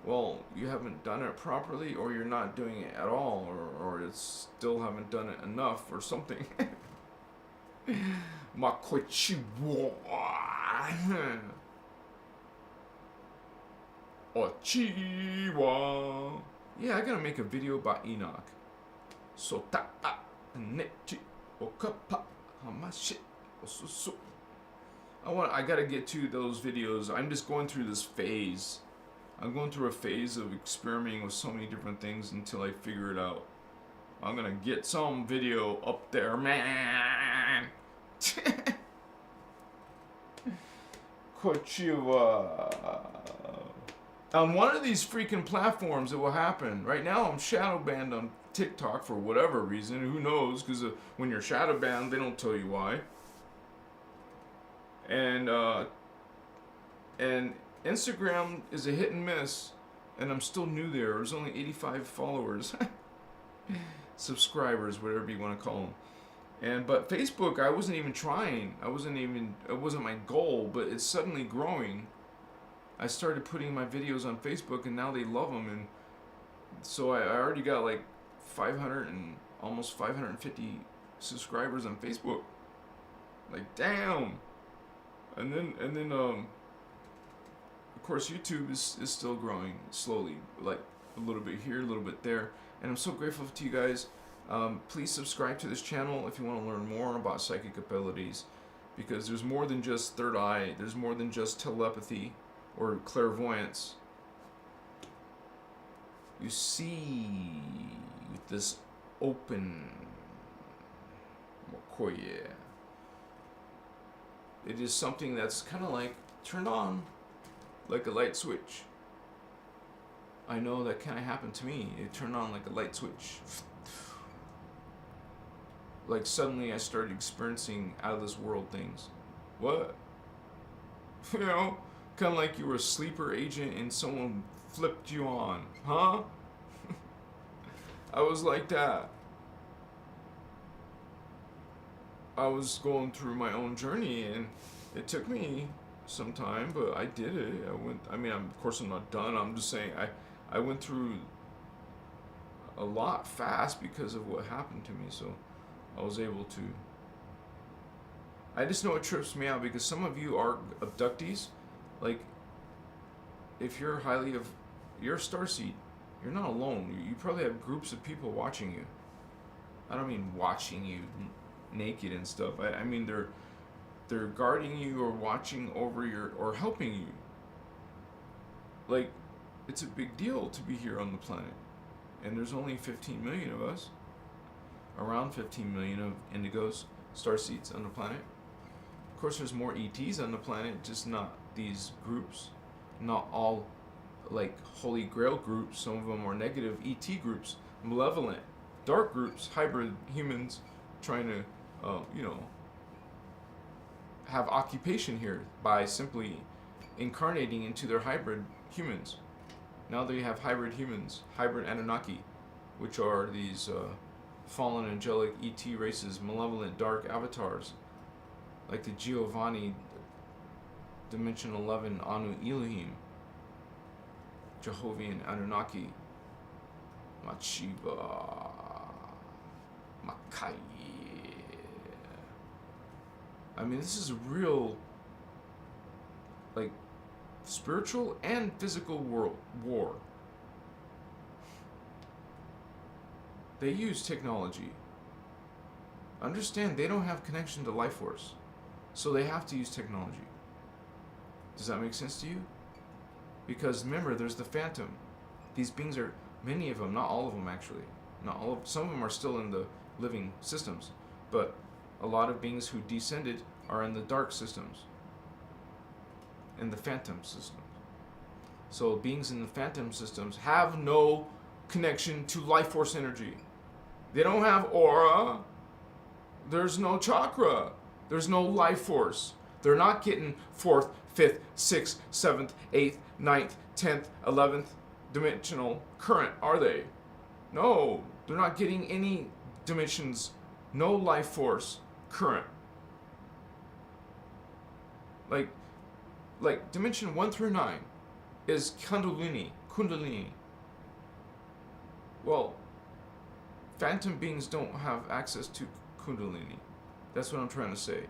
Speaker 1: well, you haven't done it properly, or you're not doing it at all, or it's still haven't done it enough or something. Makochiwa. Ochiwa. Yeah, I gotta make a video about Enoch. So tapa nechi okapa hamashi osusu. I gotta get to those videos. I'm just going through this phase. I'm going through a phase of experimenting with so many different things until I figure it out. I'm gonna get some video up there, man. Kochiwa. On one of these freaking platforms, it will happen. Right now, I'm shadow banned on TikTok for whatever reason. Who knows? Because when you're shadow banned, they don't tell you why. And Instagram is a hit and miss, and I'm still new there. There's only 85 followers, subscribers, whatever you want to call them. But Facebook, I wasn't even trying. It wasn't my goal, but it's suddenly growing. I started putting my videos on Facebook, and now they love them, and so I already got like 500 and almost 550 subscribers on Facebook. Like, damn. And then of course YouTube is still growing slowly, like a little bit here, a little bit there, and I'm so grateful to you guys. Please subscribe to this channel if you want to learn more about psychic abilities, because there's more than just third eye. There's more than just telepathy or clairvoyance. You see with this open Mokoye. It is something that's kind of like turned on, like a light switch. I know that kind of happened to me. It turned on like a light switch. Like suddenly I started experiencing out of this world things. What? You know, kind of like you were a sleeper agent and someone flipped you on, huh? I was like that. I was going through my own journey, and it took me some time, but I did it. Of course I'm not done. I'm just saying I went through a lot fast because of what happened to me, so I was able to. I just know it trips me out because some of you are abductees. Like, if you're you're a Starseed, you're not alone. You probably have groups of people watching you. I don't mean watching you naked and stuff. I mean they're guarding you or watching over or helping you. Like, it's a big deal to be here on the planet, and there's only 15 million of us, around 15 million of indigos, starseeds on the planet. Of course there's more ETs on the planet, just not these groups, not all like holy grail groups. Some of them are negative ET groups, malevolent dark groups, hybrid humans trying to have occupation here by simply incarnating into their hybrid humans. Now they have hybrid humans, hybrid Anunnaki, which are these fallen angelic ET races, malevolent dark avatars, like the Giovanni Dimension 11 Anu Elohim, Jehovian Anunnaki, Machiba, Makai. I mean, this is a real, like, spiritual and physical war. They use technology. Understand, they don't have connection to life force, so they have to use technology. Does that make sense to you? Because remember, there's the phantom. These beings are, many of them, not all of them actually, some of them are still in the living systems, but a lot of beings who descended are in the dark systems, in the phantom systems. So beings in the phantom systems have no connection to life force energy. They don't have aura. There's no chakra. There's no life force. They're not getting 4th, 5th, 6th, 7th, 8th, 9th, 10th, 11th dimensional current, are they? No, they're not getting any dimensions, no life force current. Like dimension 1 through 9 is Kundalini. Well, phantom beings don't have access to Kundalini. That's what I'm trying to say.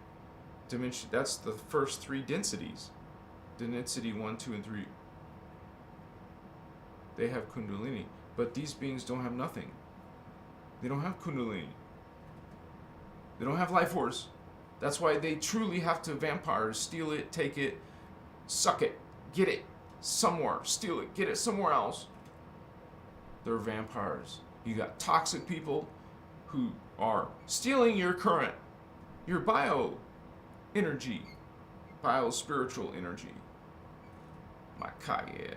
Speaker 1: Dimension, that's the first 3 densities. Density 1, 2, and 3. They have Kundalini. But these beings don't have nothing. They don't have Kundalini. They don't have life force. That's why they truly have to vampire, steal it, take it, suck it, get it somewhere, steal it, get it somewhere else. They're vampires. You got toxic people who are stealing your current, your bio energy, bio spiritual energy. Makaya,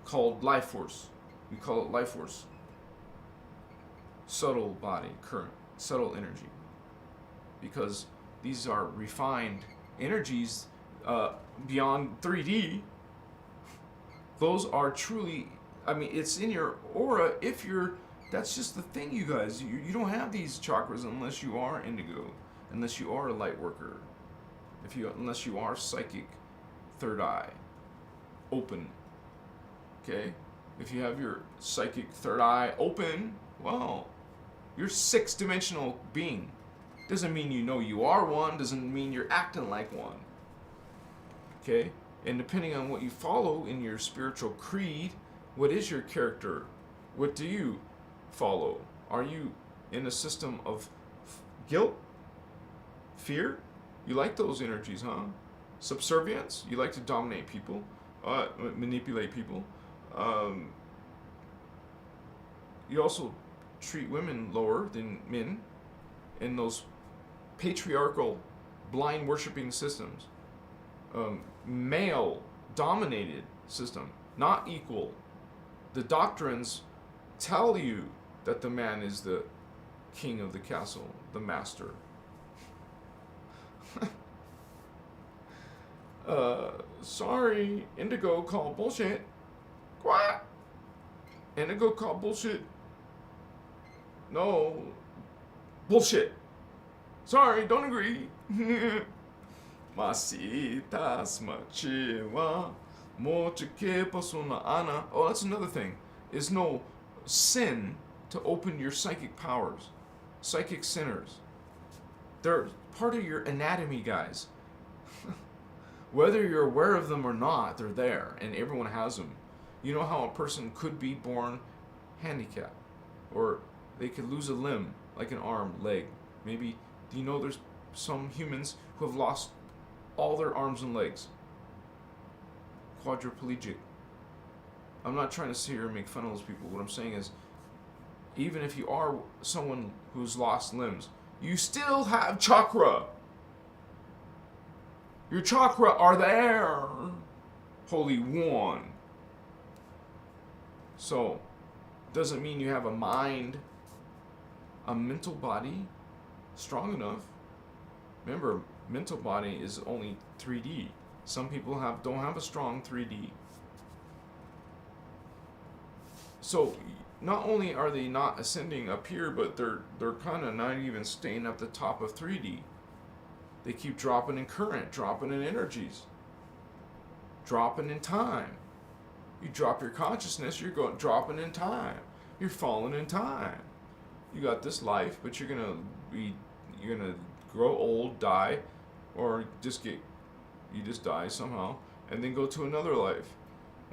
Speaker 1: called life force. We call it life force. Subtle body, current, subtle energy. Because these are refined energies beyond 3D. Those are truly, I mean, it's in your aura if you're, that's just the thing, you guys. You don't have these chakras unless you are indigo, unless you are a light worker, unless you are psychic, third eye, open. Okay? If you have your psychic third eye open, well, you're 6-dimensional being. Doesn't mean you know you are one, doesn't mean you're acting like one. Okay? And depending on what you follow in your spiritual creed, what is your character? What do you follow? Are you in a system of guilt? Fear? You like those energies, huh? Subservience? You like to dominate people, manipulate people. You also treat women lower than men in those patriarchal, blind worshipping systems. Male dominated system, not equal. The doctrines tell you that the man is the king of the castle, the master. Sorry, Indigo called bullshit. What? Indigo called bullshit. No. Bullshit. Sorry, don't agree. Masita smachiwa mochike pasuna ana. Oh, that's another thing. It's no sin to open your psychic powers. Psychic centers. They're part of your anatomy, guys. Whether you're aware of them or not, they're there, and everyone has them. You know how a person could be born handicapped, or they could lose a limb, like an arm, leg. Maybe, do you know there's some humans who have lost all their arms and legs? Quadriplegic. I'm not trying to sit here and make fun of those people. What I'm saying is, even if you are someone who's lost limbs, you still have chakra. Your chakra are there, Holy One. So, doesn't mean you have a mind, a mental body strong enough. Remember, mental body is only 3D. Some people don't have a strong 3D. So, not only are they not ascending up here, but they're kind of not even staying at the top of 3D. They keep dropping in current, dropping in energies, dropping in time. You drop your consciousness, you're dropping in time. You're falling in time. You got this life, but you're gonna grow old, die, or you just die somehow, and then go to another life.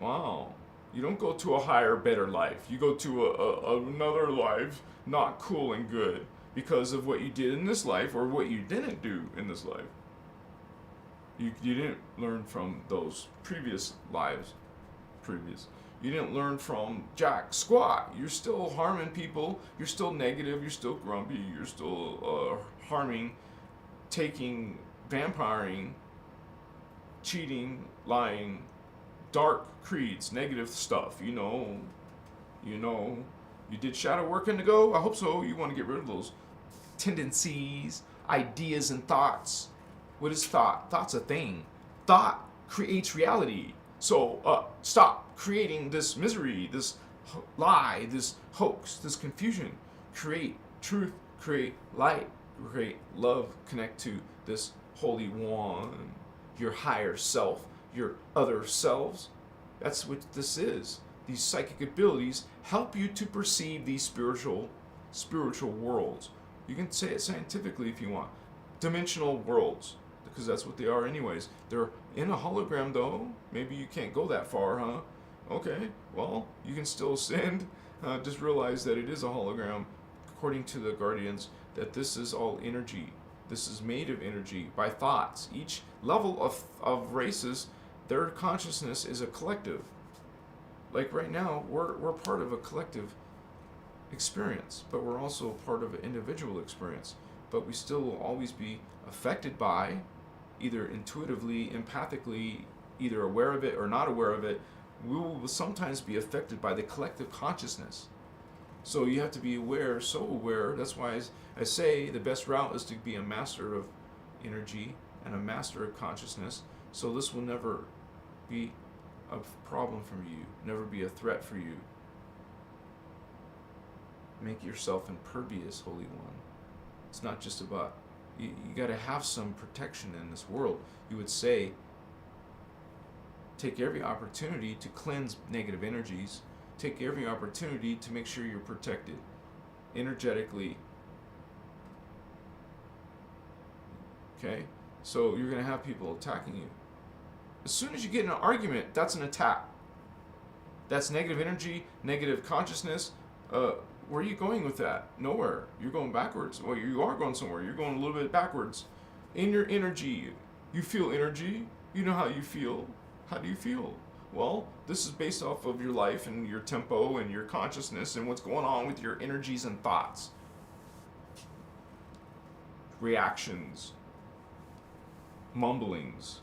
Speaker 1: Wow. You don't go to a higher, better life. You go to another life, not cool and good, because of what you did in this life or what you didn't do in this life. You didn't learn from those previous lives. You didn't learn from jack squat. You're still harming people. You're still negative. You're still grumpy. You're still harming, taking, vampiring, cheating, lying, dark creeds, negative stuff. You know. You did shadow work Indigo? I hope so. You want to get rid of those tendencies, ideas, and thoughts. What is thought? Thought's a thing. Thought creates reality. So stop creating this misery, this lie, this hoax, this confusion. Create truth, create light, create love, connect to this Holy One, your higher self, your other selves. That's what this is. These psychic abilities help you to perceive these spiritual worlds. You can say it scientifically if you want. Dimensional worlds, because that's what they are anyways. They're in a hologram though. Maybe you can't go that far, huh? Okay, well, you can still ascend. Just realize that it is a hologram, according to the Guardians, that this is all energy. This is made of energy by thoughts. Each level of races, their consciousness is a collective. Like right now, we're part of a collective experience, but we're also part of an individual experience. But we still will always be affected by, either intuitively, empathically, either aware of it or not aware of it. We will sometimes be affected by the collective consciousness. So you have to be aware, so aware. That's why I say the best route is to be a master of energy and a master of consciousness. So this will never be a problem for you, never be a threat for you. Make yourself impervious, Holy One. It's not just about, you got to have some protection in this world. You would say, take every opportunity to cleanse negative energies. Take every opportunity to make sure you're protected energetically. Okay? So you're going to have people attacking you. As soon as you get in an argument, that's an attack. That's negative energy, negative consciousness. Where are you going with that? Nowhere. You're going backwards. Well, you are going somewhere. You're going a little bit backwards. In your energy, you feel energy. You know how you feel. How do you feel? Well, this is based off of your life and your tempo and your consciousness and what's going on with your energies and thoughts. Reactions. Mumblings.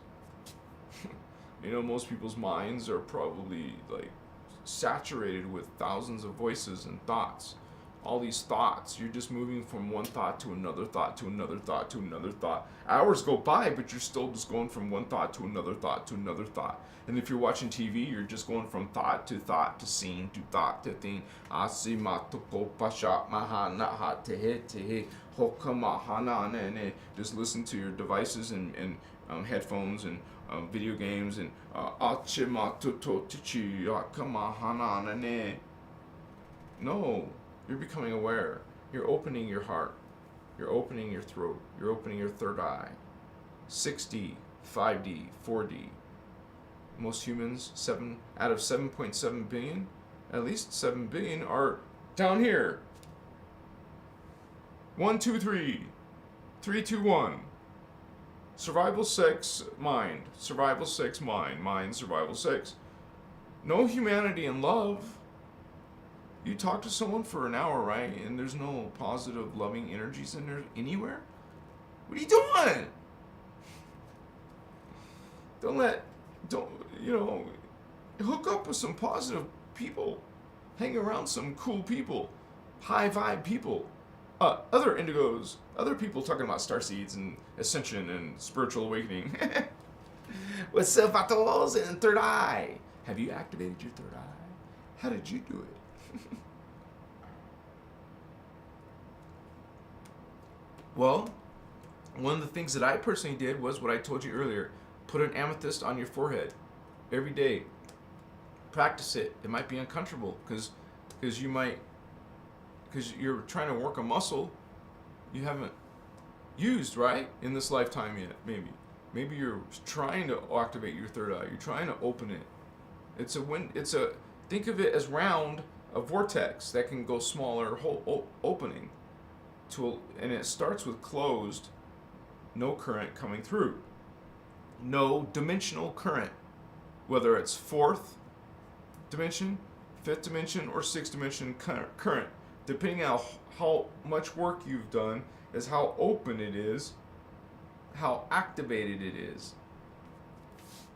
Speaker 1: You know, most people's minds are probably like saturated with thousands of voices and thoughts. All these thoughts, you're just moving from one thought to another thought to another thought to another thought. Hours go by, but you're still just going from one thought to another thought to another thought. And if you're watching TV, you're just going from thought to scene to thought to thing. Just listen to your devices and headphones and video games and no, you're becoming aware. You're opening your heart. You're opening your throat. You're opening your third eye. 6D, 5D, 4D. Most humans, 7 out of 7.7 billion, at least 7 billion are down here. 1, 2, 3. 3, 2, 1. Survival 6, mind. Survival 6, mind. Mind, survival 6. No humanity and love. You talk to someone for an hour, right? And there's no positive, loving energies in there anywhere? What are you doing? Hook up with some positive people. Hang around some cool people. High vibe people. Other indigos. Other people talking about starseeds and ascension and spiritual awakening. What's up, Vatos? And third eye. Have you activated your third eye? How did you do it? Well, one of the things that I personally did was what I told you earlier. Put an amethyst on your forehead every day. Practice it. It might be uncomfortable because you're trying to work a muscle you haven't used, right? In this lifetime yet, maybe. Maybe you're trying to activate your third eye. You're trying to open it. Think of it as round, a vortex that can go smaller, opening. And it starts with closed, no current coming through. No dimensional current, whether it's fourth dimension, fifth dimension, or sixth dimension current. Depending on how much work you've done is how open it is, how activated it is.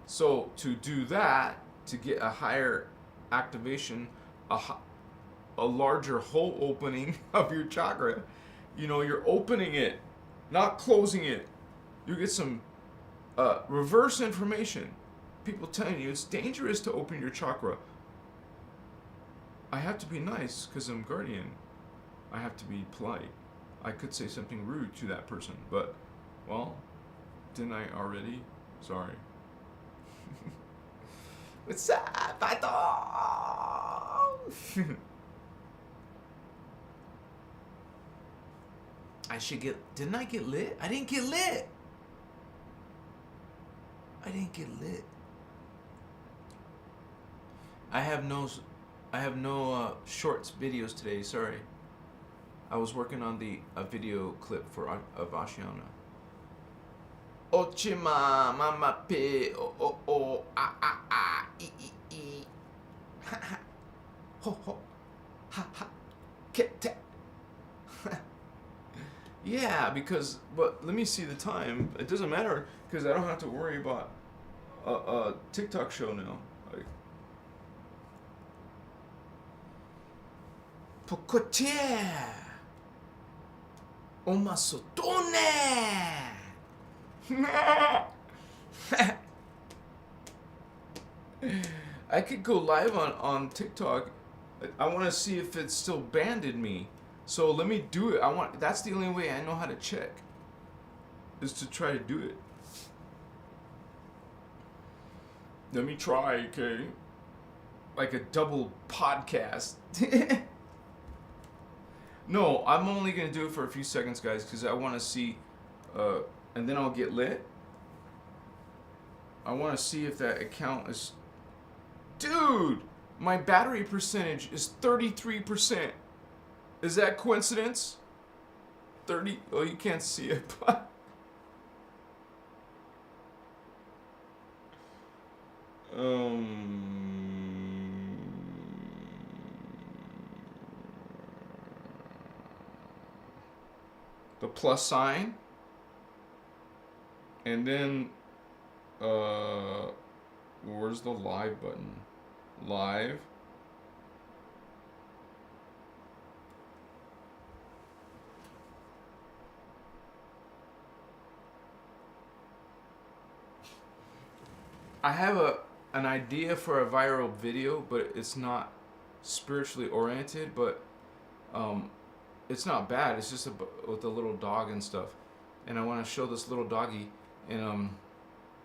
Speaker 1: So to do that, to get a higher activation, a larger hole opening of your chakra, you're opening it, not closing it. You get some reverse information. People telling you it's dangerous to open your chakra. I have to be nice because I'm guardian. I have to be polite. I could say something rude to that person, but, well, didn't I already? Sorry. What's up, Pato? I should get, didn't I get lit? I didn't get lit. I didn't get lit. I have no shorts videos today, sorry. I was working on a video clip of Ashiana. Ochima, mama pe, oh, ha ha, ho ho, ha ha, kete. Yeah, because, but let me see the time. It doesn't matter because I don't have to worry about a TikTok show now. Like, Pocotier, Omasotone. I could go live on TikTok. I want to see if it still banded me. So let me do it. That's the only way I know how to check. Is to try to do it. Let me try, okay? Like a double podcast. No, I'm only gonna do it for a few seconds, guys, because I want to see, and then I'll get lit. I want to see if that account is... Dude! My battery percentage is 33%. Is that coincidence? 30... Oh, you can't see it. The plus sign. And then... where's the live button? Live. I have an idea for a viral video, but it's not spiritually oriented, but it's not bad. It's just with a little dog and stuff. And I want to show this little doggy and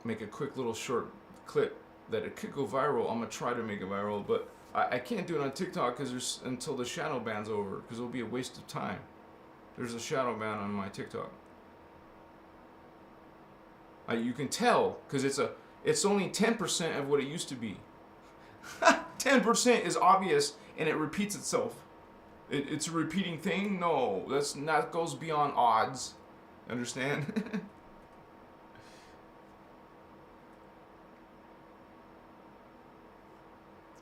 Speaker 1: make a quick little short clip that it could go viral. I'm gonna try to make it viral, but I can't do it on TikTok because until the shadow ban's over, because it'll be a waste of time. There's a shadow ban on my TikTok. You can tell because it's only 10% of what it used to be. 10% is obvious and it repeats itself. It's a repeating thing? No, that goes beyond odds. Understand?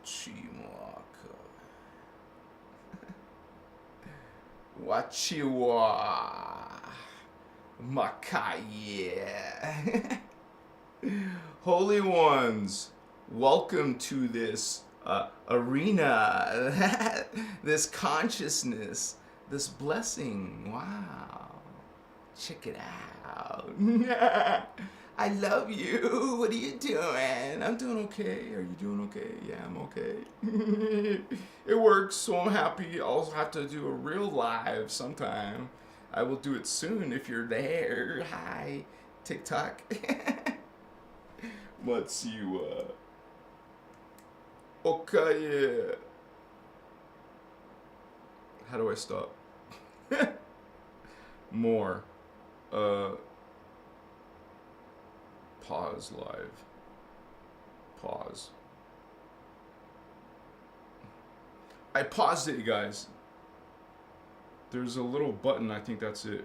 Speaker 1: Chimwaka. Wachiwa. Makaya. Holy ones, welcome to this arena, this consciousness, this blessing. Wow. Check it out. I love you. What are you doing? I'm doing okay. Are you doing okay? Yeah, I'm okay. It works, so I'm happy. I'll have to do a real live sometime. I will do it soon if you're there. Hi, TikTok. Let's you, okay. How do I stop? More. Pause live. Pause. I paused it, you guys. There's a little button, I think that's it.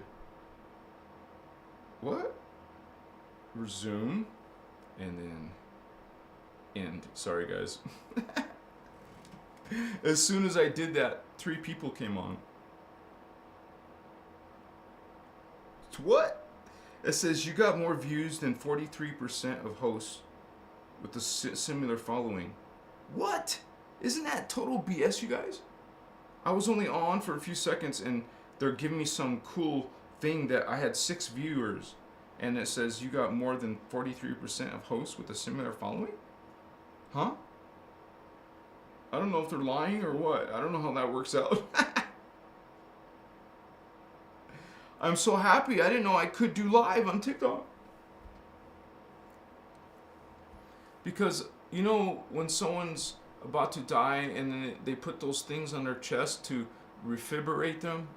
Speaker 1: What? Resume. And then end. Sorry, guys. As soon as I did that, 3 people came on. What? It says you got more views than 43% of hosts with a similar following. What? Isn't that total BS, you guys? I was only on for a few seconds and they're giving me some cool thing that I had 6 viewers. and it says you got more than 43% of hosts with a similar following? Huh? I don't know if they're lying or what. I don't know how that works out. I'm so happy. I didn't know I could do live on TikTok. Because, you know, when someone's about to die and then they put those things on their chest to refibrate them,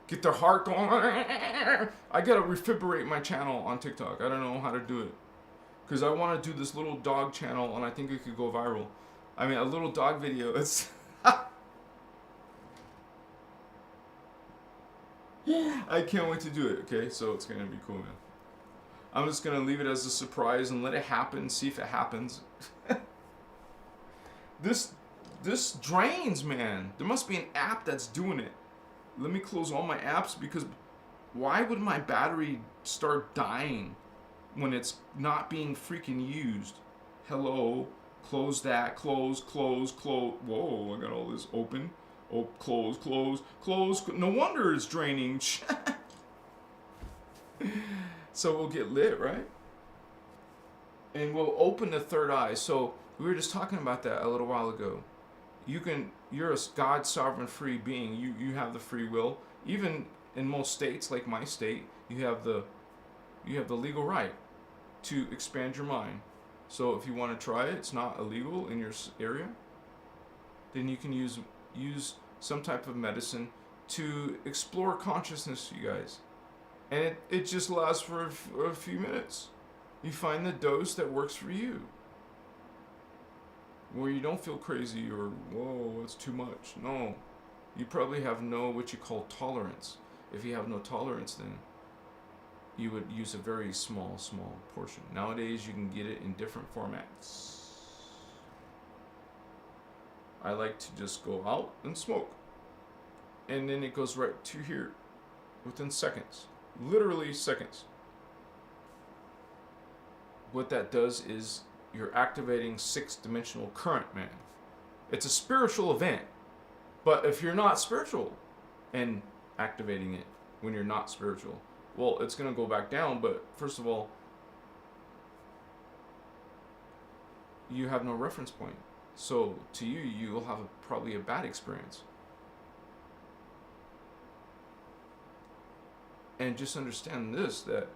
Speaker 1: get their heart going. I gotta refibrate my channel on TikTok. I don't know how to do it. Because I want to do this little dog channel and I think it could go viral. I mean, a little dog video. It's... I can't wait to do it, okay? So it's going to be cool, man. I'm just going to leave it as a surprise and let it happen, see if it happens. This drains, man. There must be an app that's doing it. Let me close all my apps, because why would my battery start dying when it's not being freaking used? Hello, close that, close. Whoa, I got all this open. Oh, close. No wonder it's draining. So we'll get lit, right? And we'll open the third eye. So we were just talking about that a little while ago. You're a God sovereign free being. You have the free will. Even in most states, like my state, you have the legal right to expand your mind. So if you want to try it, it's not illegal in your area. Then you can use some type of medicine to explore consciousness, you guys. And it just lasts for a few minutes. You find the dose that works for you, where you don't feel crazy or, whoa, it's too much. No, you probably have what you call tolerance. If you have no tolerance, then you would use a very small portion. Nowadays, you can get it in different formats. I like to just go out and smoke. And then it goes right to here within seconds. Literally seconds. What that does is you're activating 6-dimensional current, man. It's a spiritual event. But if you're not spiritual and activating it when you're not spiritual, well, it's going to go back down. But first of all, you have no reference point. So to you will have probably a bad experience. And just understand this, that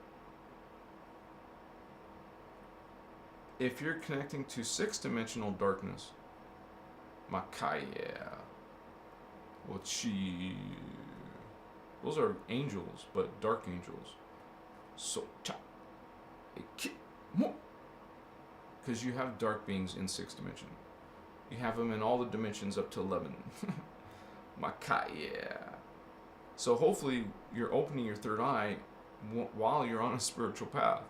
Speaker 1: if you're connecting to 6-dimensional darkness, Makaya, Wachi, those are angels, but dark angels. So, because you have dark beings in 6th dimension. You have them in all the dimensions up to 11. Makaya. So hopefully you're opening your third eye while you're on a spiritual path.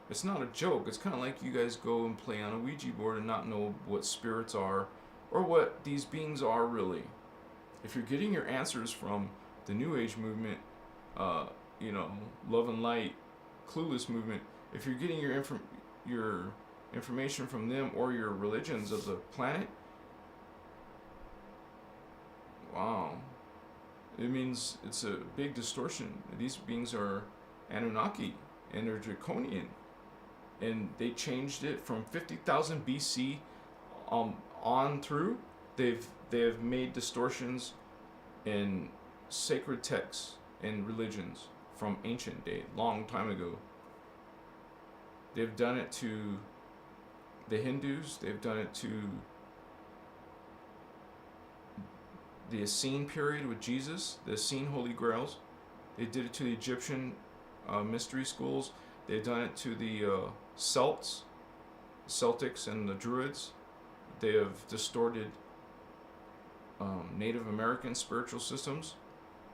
Speaker 1: It's not a joke. It's kind of like you guys go and play on a Ouija board and not know what spirits are or what these beings are really. If you're getting your answers from the New Age movement, Love and Light, Clueless movement, if you're getting your information from them or your religions of the planet, wow. It means it's a big distortion. These beings are Anunnaki and they're draconian. And they changed it from 50,000 BC on through. They've made distortions in sacred texts and religions from ancient day, long time ago. They've done it to the Hindus. They've done it to the Essene period with Jesus, the Essene Holy Grails. They did it to the Egyptian mystery schools. They've done it to the Celtics and the Druids. They have distorted Native American spiritual systems.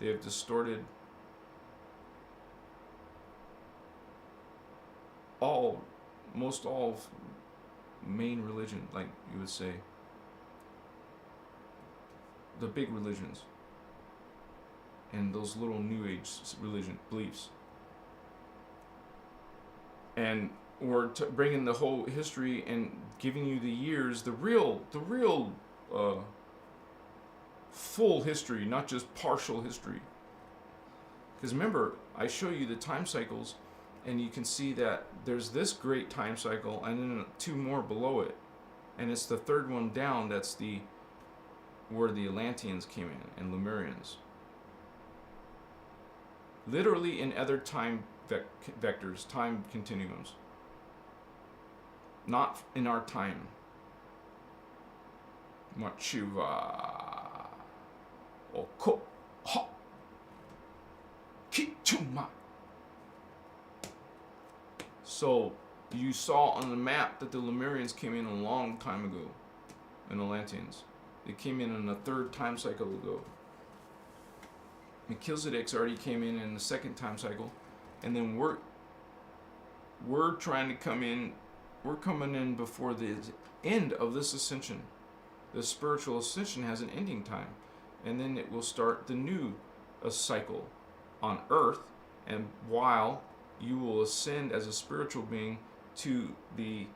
Speaker 1: They have distorted most all main religion, like you would say, the big religions, and those little New Age religion beliefs. And we're bringing the whole history and giving you the years, the real full history, not just partial history. Because remember, I show you the time cycles, and you can see that there's this great time cycle, and then 2 more below it, and it's the 3rd one down that's where the Atlanteans came in and Lemurians. Literally in other time vectors, time continuums, not in our time. Machiva oko ha kichuma. So you saw on the map that the Lemurians came in a long time ago, and the Atlanteans. They came in a 3rd time cycle ago. Melchizedek's already came in the 2nd time cycle, and then we're trying to come in. We're coming in before the end of this ascension. The spiritual ascension has an ending time, and then it will start the new cycle on Earth. And while you will ascend as a spiritual being to the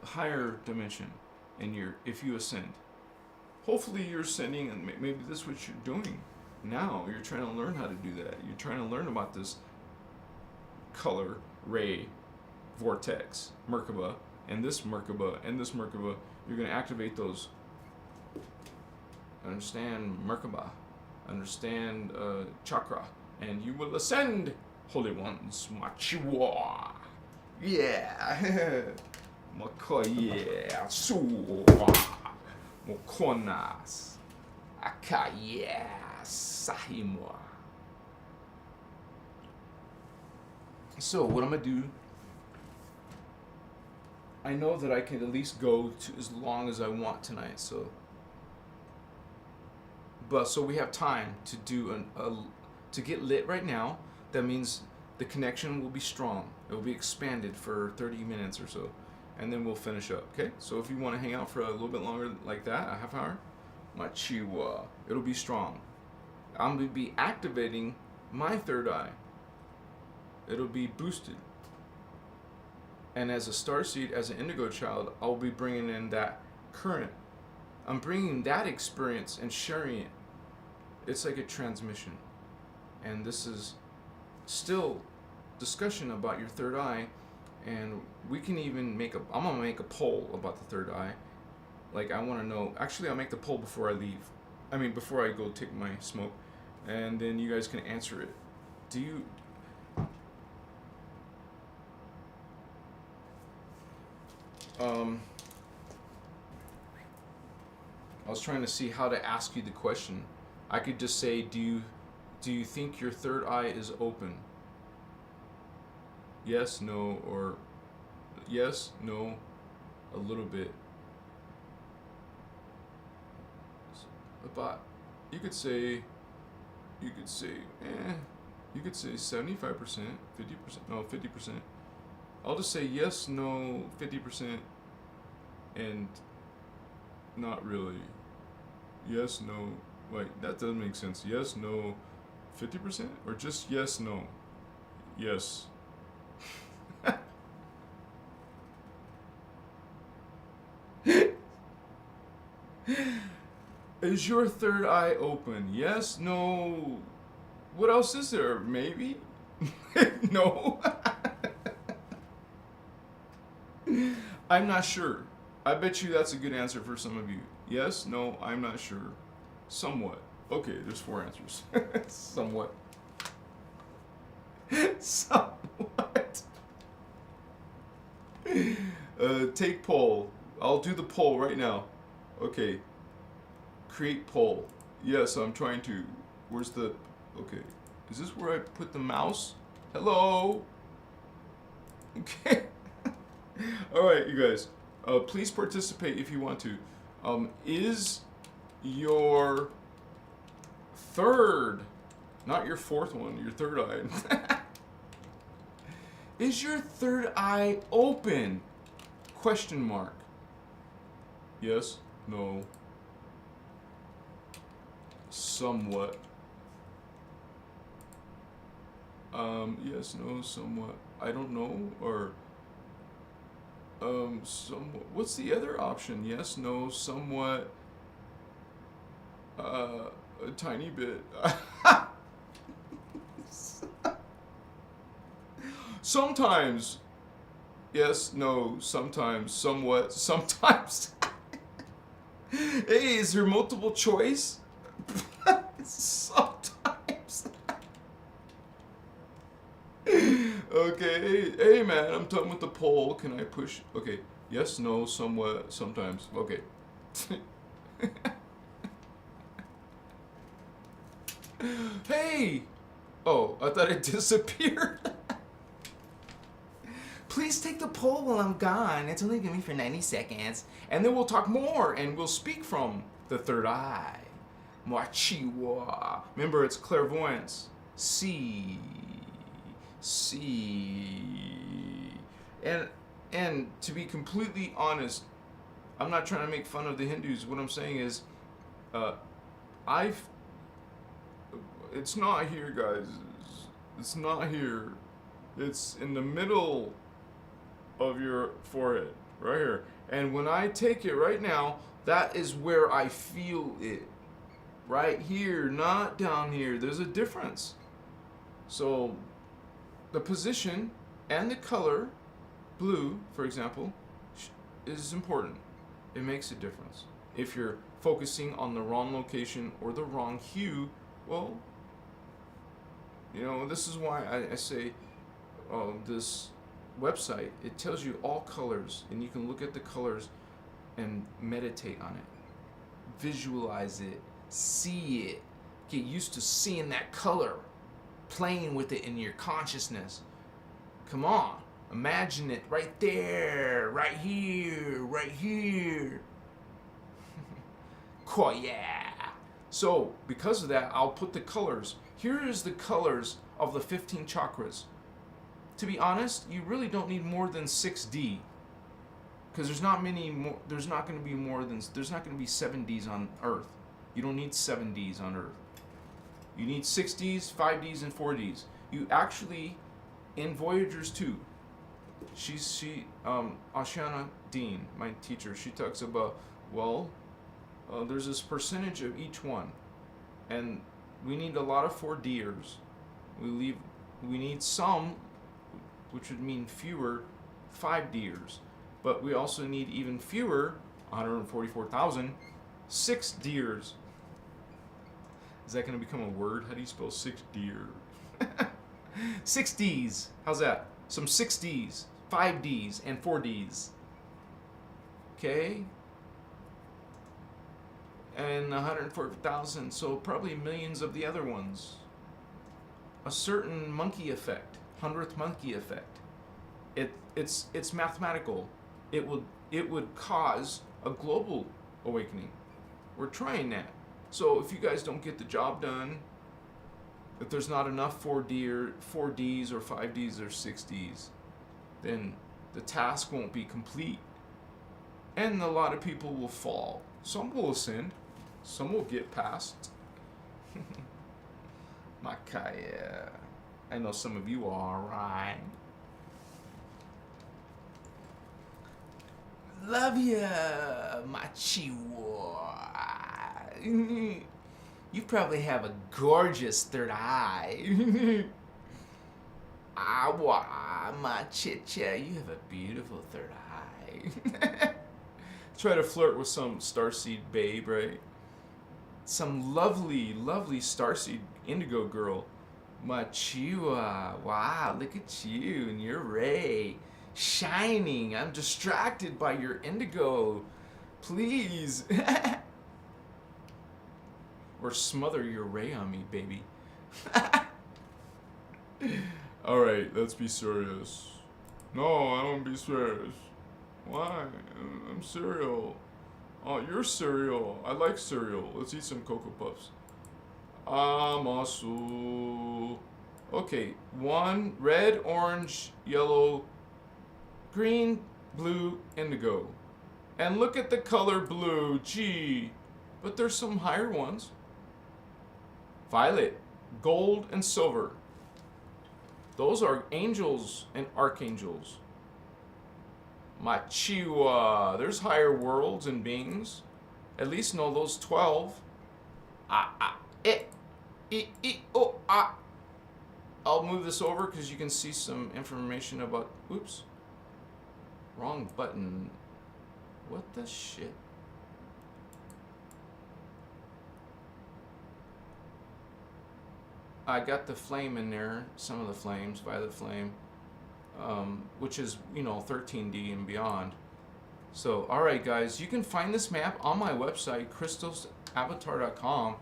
Speaker 1: higher dimension, and if you ascend. Hopefully you're ascending, and maybe this is what you're doing now. You're trying to learn how to do that. You're trying to learn about this color, ray, vortex, Merkaba, and this Merkaba, and this Merkaba. You're going to activate those. Understand Merkaba. Understand Chakra. And you will ascend, Holy Ones. Machiwa. Yeah. Makoye. Suwa. Mokonas. Akaya. Sahimwa. So, what I'm going to do, I know that I can at least go to as long as I want tonight, so we have time to do to get lit right now. That means the connection will be strong. It will be expanded for 30 minutes or so, and then we'll finish up. Okay? So if you want to hang out for a little bit longer like that, a half hour, machiwa, it'll be strong. I'm going to be activating my 3rd eye. It'll be boosted. And as a starseed, as an indigo child, I'll be bringing in that current. I'm bringing that experience and sharing it. It's like a transmission. And this is still discussion about your 3rd eye. And we can even I'm going to make a poll about the 3rd eye. Like, I want to know. Actually, I'll make the poll before I leave. Before I go take my smoke. And then you guys can answer it. I was trying to see how to ask you the question. I could just say, do you think your 3rd eye is open? Yes, no, or yes, no, a little bit. But you could say 75%, 50%, no, 50%. I'll just say yes, no, 50%, and not really. Yes, no. Wait, that doesn't make sense. Yes, no, 50%? Or just yes, no? Yes. Is your 3rd eye open? Yes, no. What else is there? Maybe? No. I'm not sure. I bet you that's a good answer for some of you. Yes, no, I'm not sure. Somewhat. Okay, there's 4 answers. Somewhat. Somewhat. Take poll. I'll do the poll right now. Okay. Create poll. Yes, I'm trying to. Where's the... Okay. Is this where I put the mouse? Hello? Okay. Alright, you guys. Please participate if you want to. Is your 3rd, not your 4th one, your 3rd eye. Is your 3rd eye open? Question mark. Yes, no. Somewhat. Yes, no, somewhat. I don't know, or somewhat. What's the other option? Yes, no, somewhat. A tiny bit. Sometimes. Yes, no, sometimes, somewhat, sometimes. Hey, is there multiple choice? Sometimes. Okay, hey man, I'm done with the poll. Can I push? Okay, yes, no, somewhat, sometimes. Okay. Hey! Oh, I thought it disappeared. Please take the poll while I'm gone. It's only going to be for 90 seconds. And then we'll talk more and we'll speak from the third eye. Machiwa. Remember, it's clairvoyance. See. And to be completely honest, I'm not trying to make fun of the Hindus. What I'm saying is, it's not here, guys. It's not here. It's in the middle of your forehead, right here. And when I take it right now, that is where I feel it. Right here, not down here. There's a difference. So, the position and the color, blue, for example, is important. It makes a difference. If you're focusing on the wrong location or the wrong hue, well, you know, this is why I say this website, it tells you all colors, and you can look at the colors and meditate on it. Visualize it. See it. Get used to seeing that color. Playing with it in your consciousness. Come on. Imagine it right there. Right here. Right here. Cool, yeah. So, because of that, I'll put the colors. Here is the colors of the 15 chakras. To be honest, you really don't need more than 6D. Because there's not many more, there's not going to be more than, there's not going to be 7Ds on Earth. You don't need 7Ds on Earth. You need 6Ds, 5Ds, and 4Ds. You actually, in Voyagers 2, Ashana Dean, my teacher, she talks about, well, there's this percentage of each one. And we need a lot of 4Ders. We need some, which would mean fewer 5Ders. But we also need even fewer, 144,000, 6Ders. Is that going to become a word? How do you spell 6-deer? 6Ds. How's that? Some 6Ds, 5Ds, and 4Ds. Okay? And 140,000, so probably millions of the other ones. A certain monkey effect, 100th monkey effect. It's mathematical. It would cause a global awakening. We're trying that. So if you guys don't get the job done, if there's not enough 4Ds or 5Ds or 6Ds, then the task won't be complete. And a lot of people will fall. Some will ascend. Some will get past. Makaya. I know some of you are, right? Love ya, my chihuahua. You probably have a gorgeous third eye. Awa, my chicha. You have a beautiful third eye. Try to flirt with some Starseed babe, right? Some lovely, lovely Starseed indigo girl. My chihuahua. Wow, look at you and your ray. Shining. I'm distracted by your indigo. Please. Or smother your ray on me, baby. Alright, let's be serious. No, I don't be serious. Why? I'm cereal. Oh, you're cereal. I like cereal. Let's eat some Cocoa Puffs. Amasu. Okay, 1, red, orange, yellow, green, blue, indigo. And look at the color blue. Gee. But there's some higher ones. Violet, gold, and silver. Those are angels and archangels. Machiwa. There's higher worlds and beings. At least know those 12. I'll move this over because you can see some information about. Oops. Wrong button. What the shit? I got the flame in there, some of the flames, violet flame, which is, 13D and beyond. So, alright guys, you can find this map on my website, christosavatar.com.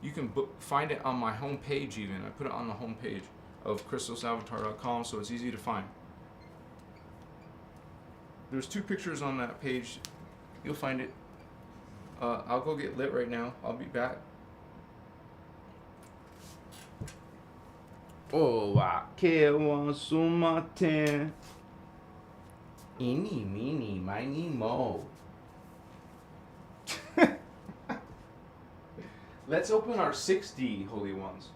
Speaker 1: You can find it on my homepage even. I put it on the homepage of christosavatar.com, so it's easy to find. There's 2 pictures on that page. You'll find it. I'll go get lit right now. I'll be back. Oh, I care one so much. Eeny, meeny, miny, mo. Let's open our 6D, Holy Ones.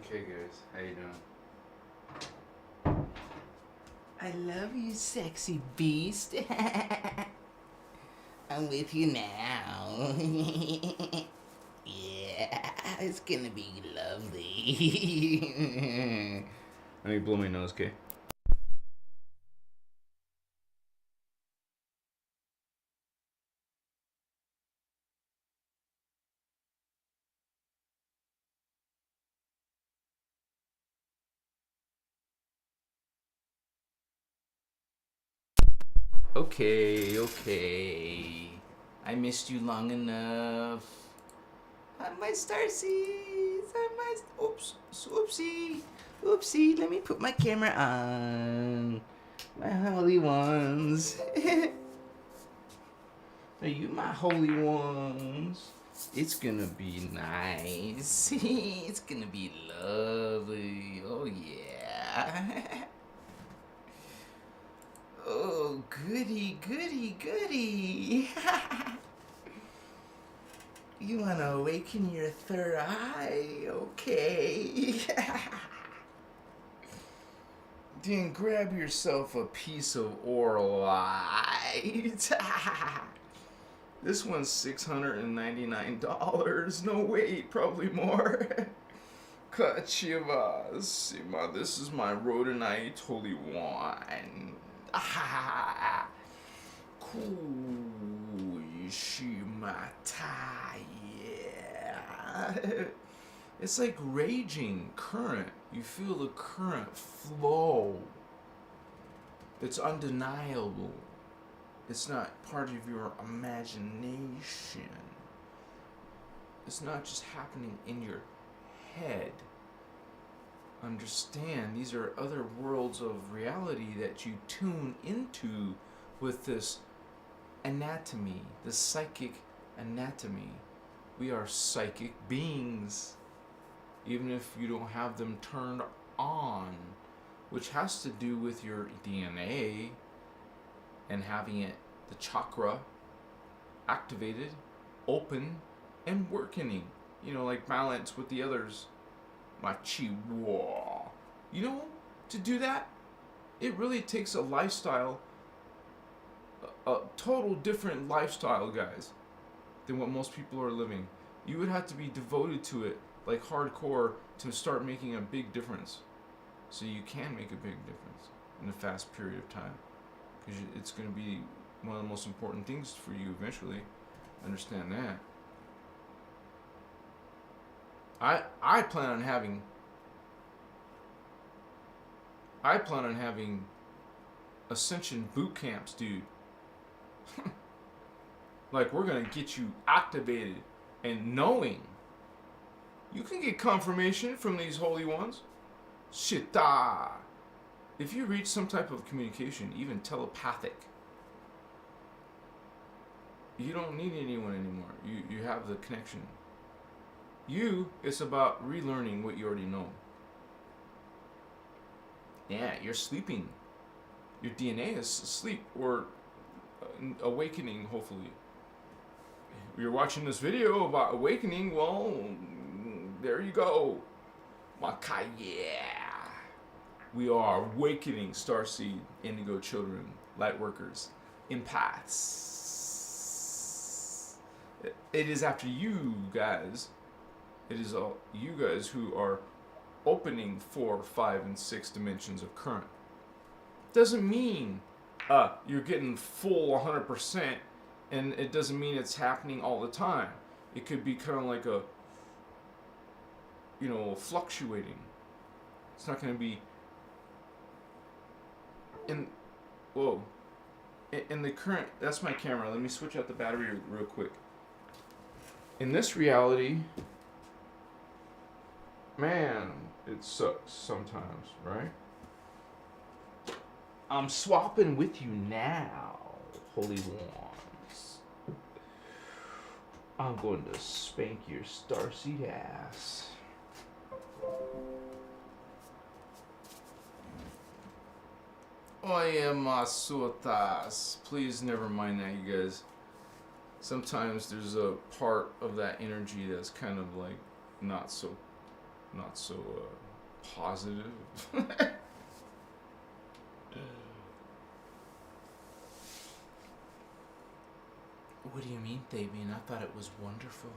Speaker 2: Okay, guys, how you doing? I love you, sexy beast. I'm with you now. Yeah, it's gonna be lovely. Let me blow my nose, okay? Okay. I missed you long enough. My starseeds. Oops. Oopsie. Oopsie. Let me put my camera on. My holy ones. Are you my holy ones? It's gonna be nice. It's gonna be lovely. Oh, yeah. Oh, goody, goody, goody. You want to awaken your third eye? Okay. Then grab yourself a piece of oral light. This one's $699. No, wait, probably more. Kachivas. This is my rhodonite holy wine. Kushimata. Yeah. It's like raging current. You feel the current flow. It's undeniable. It's not part of your imagination. It's not just happening in your head. Understand, these are other worlds of reality that you tune into with this anatomy, the psychic anatomy. We are psychic beings, even if you don't have them turned on, which has to do with your DNA and having it, the chakra, activated, open, and working. You know, like balance with the others. My chihuahua. You know, to do that, it really takes a lifestyle, a total different lifestyle, guys, than what most people are living. You would have to be devoted to it, like hardcore, to start making a big difference. So you can make a big difference in a fast period of time. Because it's going to be one of the most important things for you eventually. Understand that. I plan on having ascension boot camps, dude. Like, we're gonna get you activated and knowing. You can get confirmation from these holy ones. Shita. If you reach some type of communication, even telepathic, you don't need anyone anymore. You have the connection. It's about relearning what you already know. Yeah, you're sleeping. Your DNA is asleep or awakening, hopefully. You're watching this video about awakening, well, there you go. Yeah. We are awakening Starseed, Indigo children, light workers, empaths. It is after you guys. It is all you guys who are opening 4, 5, and 6 dimensions of current. Doesn't mean you're getting full 100%, and it doesn't mean it's happening all the time. It could be kind of like fluctuating. It's not going to be in the current. That's my camera. Let me switch out the battery real quick. In this reality, man, it sucks sometimes, right? I'm swapping with you now, holy ones. I'm going to spank your starseed ass. Oye, masutas. Please never mind that, you guys. Sometimes there's a part of that energy that's kind of like not so
Speaker 1: not so positive.
Speaker 2: What do you mean, Fabian? I thought it was wonderful.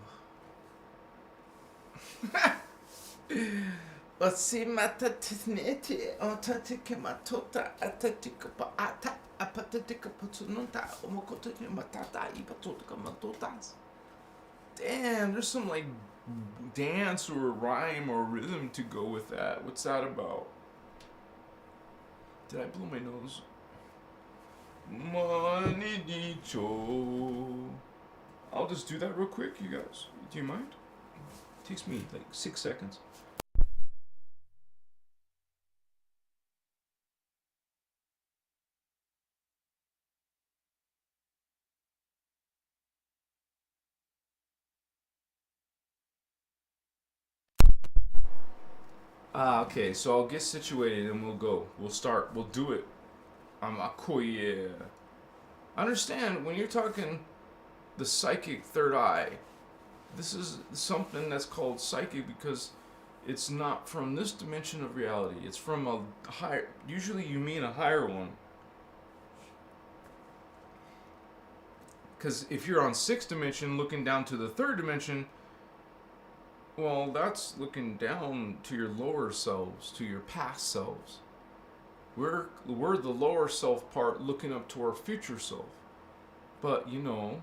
Speaker 2: Let's matatinete otatika matota atatika paata apatatika patununta omokotika matata ipatotika matotas.
Speaker 1: Damn, there's some like dance or rhyme or rhythm to go with that. What's that about? Did I blow my nose? Money dicho. I'll just do that real quick, you guys. Do you mind? It takes me like 6 seconds. Okay, so I'll get situated and we'll go. We'll start. We'll do it. I'm a yeah. Understand, when you're talking the psychic third eye, this is something that's called psychic because it's not from this dimension of reality. It's from a higher, usually you mean a higher one. Because if you're on sixth dimension looking down to the third dimension, well, that's looking down to your lower selves, to your past selves. We're the lower self part looking up to our future self. But, you know,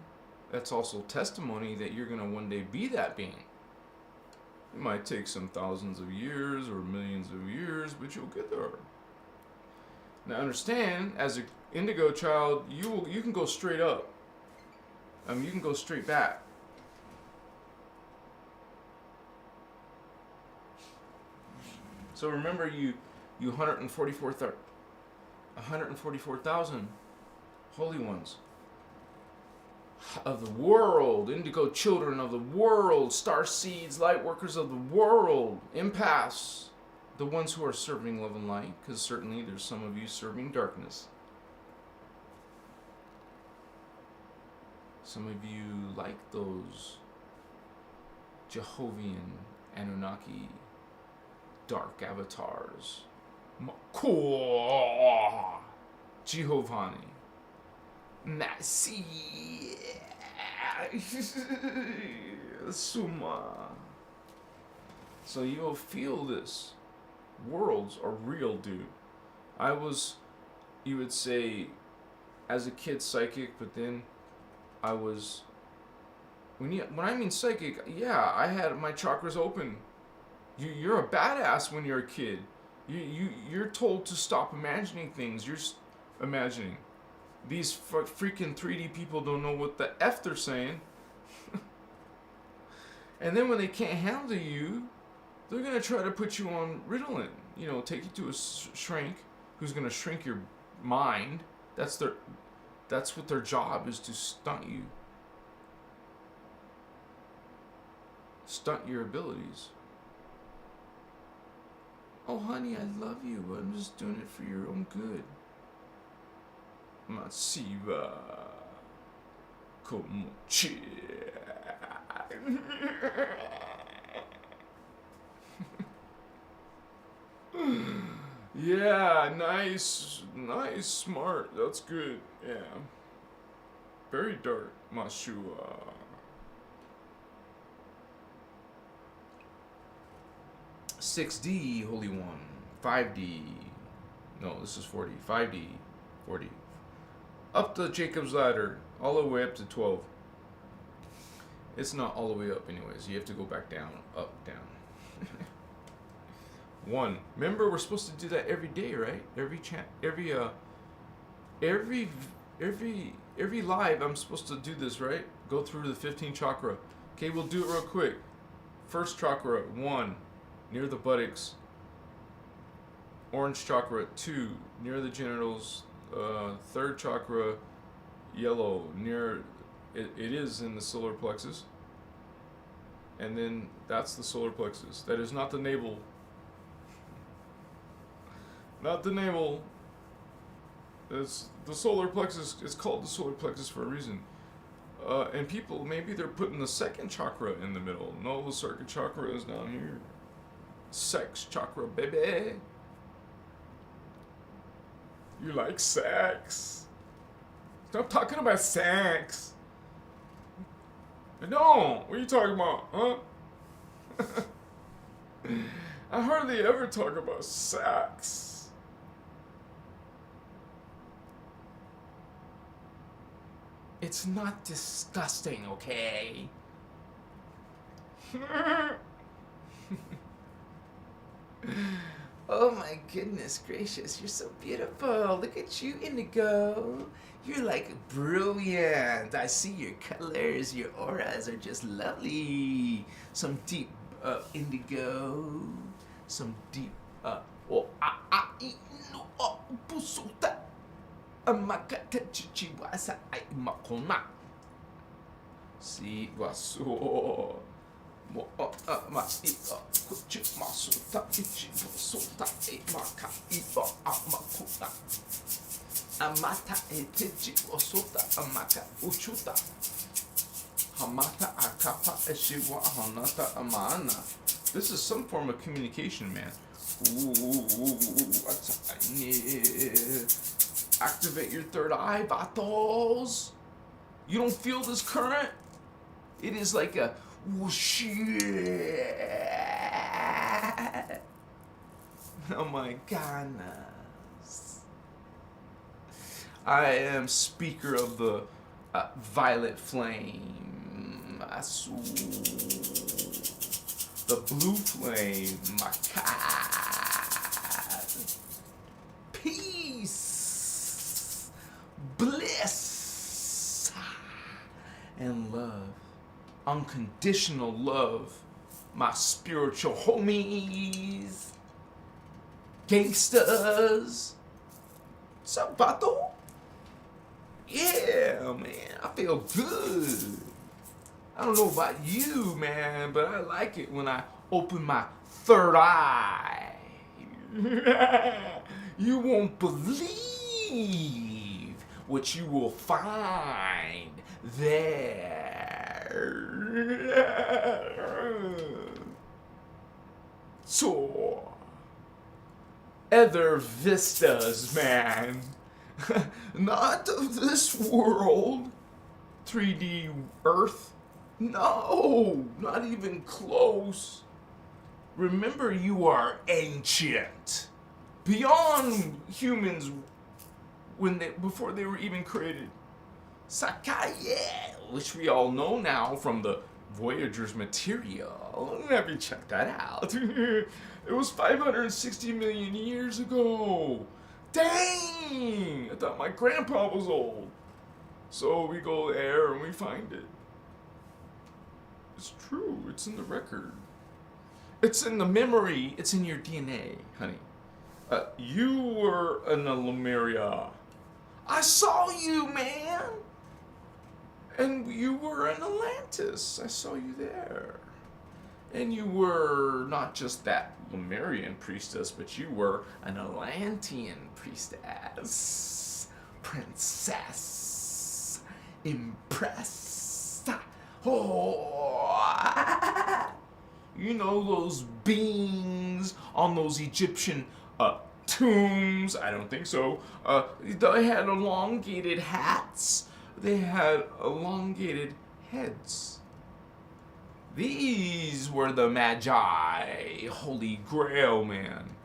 Speaker 1: that's also testimony that you're going to one day be that being. It might take some thousands of years or millions of years, but you'll get there. Now understand, as an indigo child, you can go straight up. You can go straight back. So remember, you 144,000 holy ones of the world, indigo children of the world, star seeds, light workers of the world, empaths, the ones who are serving love and light, because certainly there's some of you serving darkness. Some of you like those Jehovian, Anunnaki, dark avatars. Giovanni. Messi. Suma. So you'll feel this. Worlds are real, dude. I was, you would say, as a kid, psychic, but then I was, when I mean psychic, yeah, I had my chakras open. You're a badass when you're a kid. You're told to stop imagining things. You're imagining. These freaking 3D people don't know what the F they're saying. And then when they can't handle you, they're going to try to put you on Ritalin. You know, take you to a shrink who's going to shrink your mind. That's what their job is, to stunt you. Stunt your abilities. Oh, honey, I love you, but I'm just doing it for your own good. Masiva. Como che. Yeah, nice, smart. That's good. Yeah. Very dark, Mashua. 6D, Holy One. 5D. No, this is 4D. 5D. 4D. Up the Jacob's ladder. All the way up to 12. It's not all the way up anyways. You have to go back down. Up, down. 1. Remember, we're supposed to do that every day, right? Every live, I'm supposed to do this, right? Go through the 15 chakra. Okay, we'll do it real quick. First chakra, 1, near the buttocks. Orange chakra, 2, near the genitals. Third chakra, yellow, near, it is in the solar plexus. And then that's the solar plexus. That is not the navel. Not the navel. It's the solar plexus. It's called the solar plexus for a reason. And people, maybe they're putting the second chakra in the middle. No, the second chakra is down here. Sex chakra, baby. You like sex? Stop talking about sex. I don't. What are you talking about, huh? I hardly ever talk about sex.
Speaker 2: It's not disgusting, okay? Oh my goodness gracious, you're so beautiful. Look at you, Indigo. You're like brilliant. I see your colors, your auras are just lovely. Some deep indigo, some deep pusuta. Amakata chichiwasa ay makona. Si waso. Mo ma kuchi masuta ichibusuta maka iba amakuna. Amata etichi wasuta amaka uchuta. Hamata akapa eshiwa hanata amana. This is some form of communication, man. Activate your third eye, vatos. You don't feel this current? It is like a whoosh. Oh my goodness. I am speaker of the violet flame. Asu. The blue flame. Makad. Peace. Bliss. And love. Unconditional love. My spiritual homies. Gangsters. What's up, Vato? Yeah, man, I feel good. I don't know about you, man, but I like it when I open my third eye. You won't believe what you will find there. So, other vistas, man. Not of this world. 3D Earth. No, not even close. Remember, you are ancient. Beyond humans before they were even created. Sakaya, which we all know now from the Voyager's material. Have you check that out? It was 560 million years ago. Dang! I thought my grandpa was old. So we go there and we find it. It's true. It's in the record. It's in the memory. It's in your DNA, honey. You were in a Lemuria. I saw you, man. And you were in Atlantis. I saw you there. And you were not just that Lemurian priestess, but you were an Atlantean priestess. Princess. Impressed. Oh. You know those beings on those Egyptian tombs? I don't think so. They had elongated hats. They had elongated heads. These were the Magi, Holy Grail, man.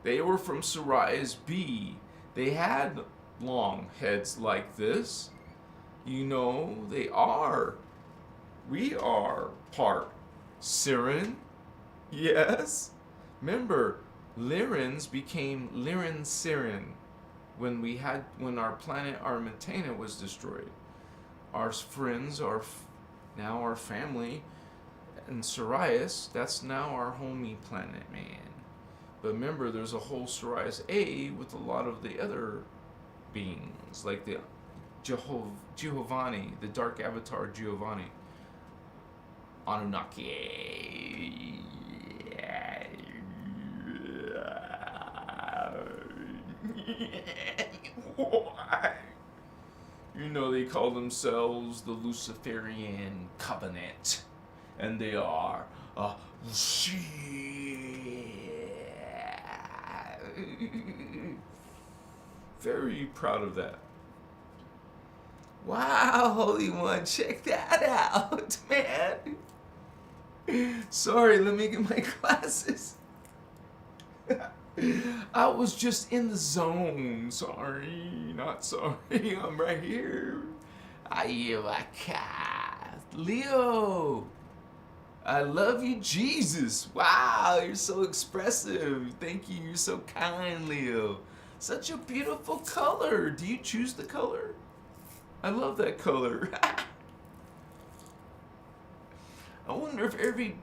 Speaker 2: They were from Sirius B. They had long heads like this. You know, we are part Siren. Yes. Remember, Lyrans became Lyran Siren when our planet Armatena was destroyed. Our friends are now our family, and Sirius, that's now our homie planet, man. But remember, there's a whole Sirius A with a lot of the other beings, like the Giovanni, the Dark Avatar Giovanni. Anunnaki. You know, they call themselves the Luciferian Covenant.
Speaker 1: and they are very proud of that. Wow, Holy One, check that out, man. Sorry, let me get my glasses. I was just in the zone. Sorry, not sorry. I'm right here. Leo. I love you, Jesus. Wow, you're so expressive. Thank you. You're so kind, Leo. Such a beautiful color. Do you choose the color? I love that color. I wonder if every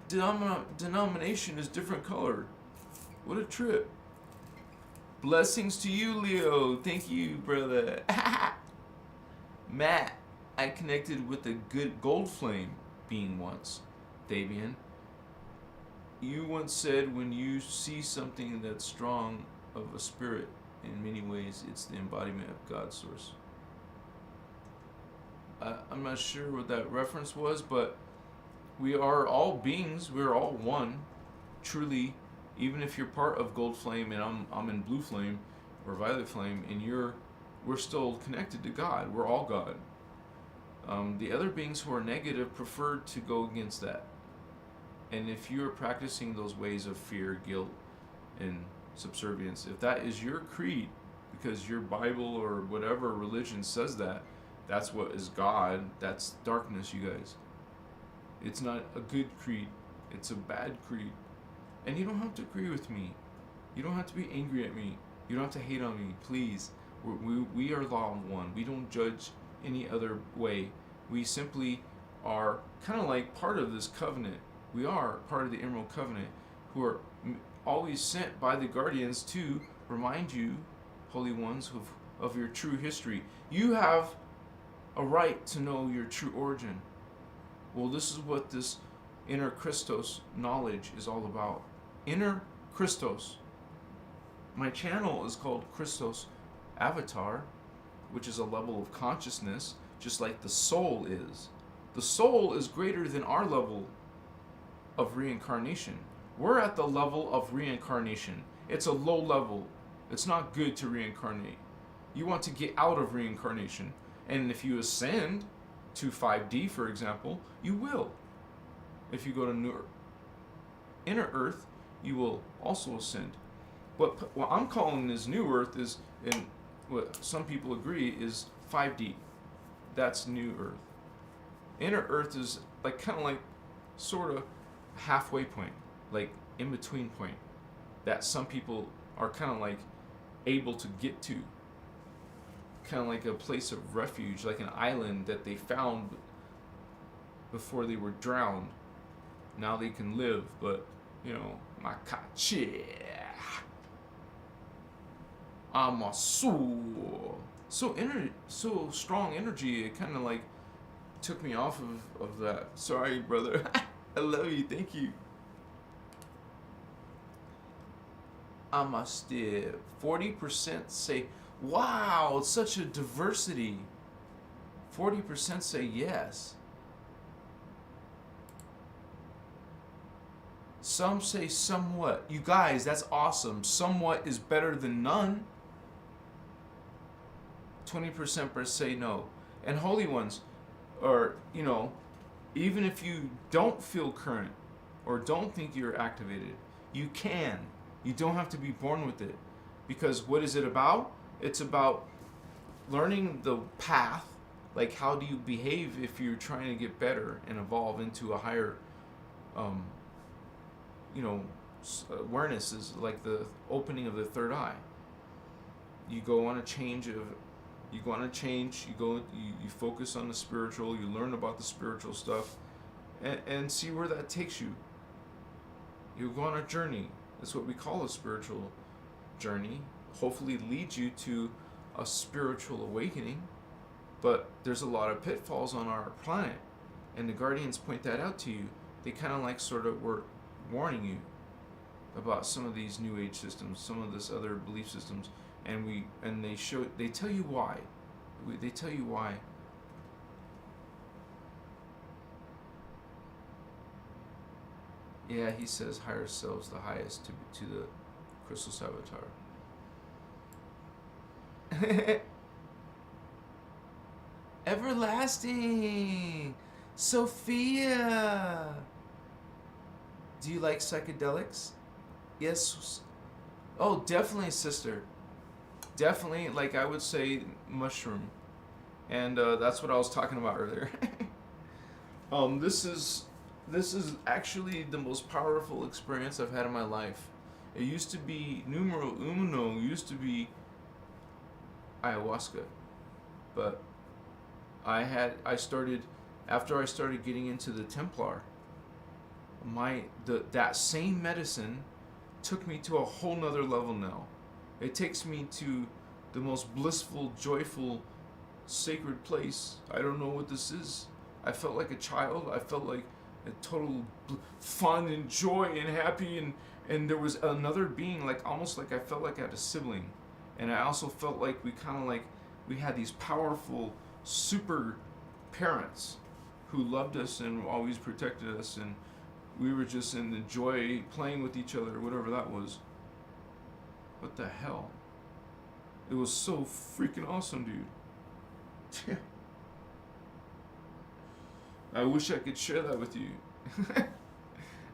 Speaker 1: denomination is different color. What a trip. Blessings to you, Leo. Thank you, brother. Matt, I connected with a good gold flame being once. Fabian, you once said when you see something that's strong of a spirit, in many ways, it's the embodiment of God's source. I'm not sure what that reference was, but we are all beings. We're all one. Truly, even if you're part of gold flame and I'm in blue flame or violet flame, and we're still connected to God. We're all God. The other beings who are negative prefer to go against that. And if you are practicing those ways of fear, guilt, and subservience, if that is your creed, because your Bible or whatever religion says that, that's what is God, that's darkness, you guys. It's not a good creed. It's a bad creed. And you don't have to agree with me. You don't have to be angry at me. You don't have to hate on me, please. We are law one. We don't judge any other way. We simply are kind of like part of this covenant. We are part of the Emerald Covenant, who are always sent by the guardians to remind you, holy ones, of your true history. You have a right to know your true origin. Well, this is what this Inner Christos knowledge is all about. Inner Christos. My channel is called Christos Avatar, which is a level of consciousness, just like the soul is. The soul is greater than our level of reincarnation. We're at the level of reincarnation. It's a low level. It's not good to reincarnate. You want to get out of reincarnation. And if you ascend to 5D, for example, you will. If you go to Inner Earth, you will also ascend. But what I'm calling this New Earth is, in what some people agree, is 5D. That's New Earth. Inner Earth is like kind of like sort of halfway point, like in between point, that some people are kind of like able to get to. Kind of like a place of refuge, like an island that they found before they were drowned. Now they can live, but you know, I'm a soul. So strong energy. It kind of like took me off of that. Sorry, brother. I love you. Thank you. I'm a still 40% say, wow, it's such a diversity. 40% say yes. Some say somewhat. You guys, that's awesome. Somewhat is better than none. 20% say no. And holy ones, or, you know, even if you don't feel current or don't think you're activated, you can. You don't have to be born with it. Because what is it about? It's about learning the path, like how do you behave if you're trying to get better and evolve into a higher, awareness is like the opening of the third eye. You go on a change, you focus on the spiritual, you learn about the spiritual stuff, and see where that takes you. You go on a journey. That's what we call a spiritual journey. Hopefully leads you to a spiritual awakening, but there's a lot of pitfalls on our planet, and the guardians point that out to you. They kind of like sort of were warning you about some of these new age systems, some of this other belief systems, and they tell you why. They tell you why.
Speaker 2: Yeah, he says higher selves the highest to the Christos avatar. Everlasting! Sophia! Do you like psychedelics? Yes. Oh, definitely, sister. Definitely, like I would say, mushroom. And that's what I was talking about earlier. This is actually the most powerful experience I've had in my life. It used to be numero uno. Used to be ayahuasca, but I started after I started getting into the Templar. That same medicine took me to a whole nother level now. It takes me to the most blissful, joyful, sacred place. I don't know what this is. I felt like a child. I felt like a total fun and joy and happy, and there was another being, like almost like I felt like I had a sibling. And I also felt like we had these powerful super parents who loved us and always protected us, and we were just in the joy playing with each other, whatever that was. What the hell? It was so freaking awesome, dude. I wish I could share that with you.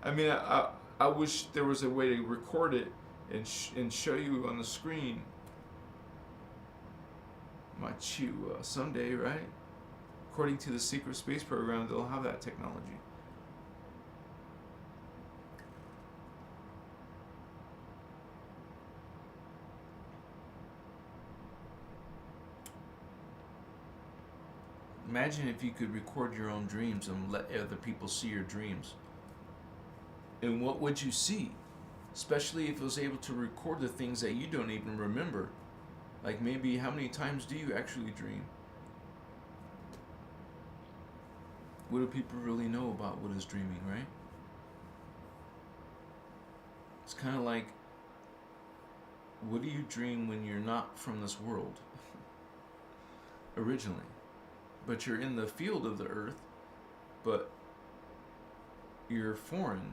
Speaker 2: I mean, I wish there was a way to record it and show you on the screen. Might you someday, right? According to the secret space program, they'll have that technology. Imagine if you could record your own dreams and let other people see your dreams. And what would you see? Especially if it was able to record the things that you don't even remember. Like maybe how many times do you actually dream? What do people really know about what is dreaming, right? It's kind of like, what do you dream when you're not from this world? Originally. But you're in the field of the earth, but you're foreign.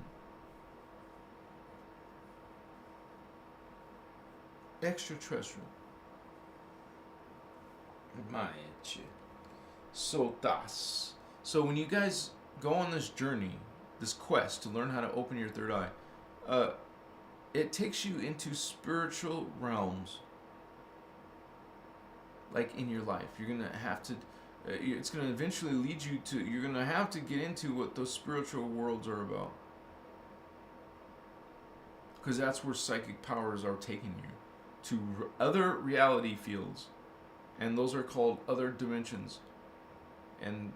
Speaker 2: Extraterrestrial. Manche. Sotas. So when you guys go on this journey, this quest to learn how to open your third eye, it takes you into spiritual realms. Like in your life, you're gonna have to. It's gonna eventually lead you to. You're gonna have to get into what those spiritual worlds are about. Because that's where psychic powers are taking you, to other reality fields, and those are called other dimensions. And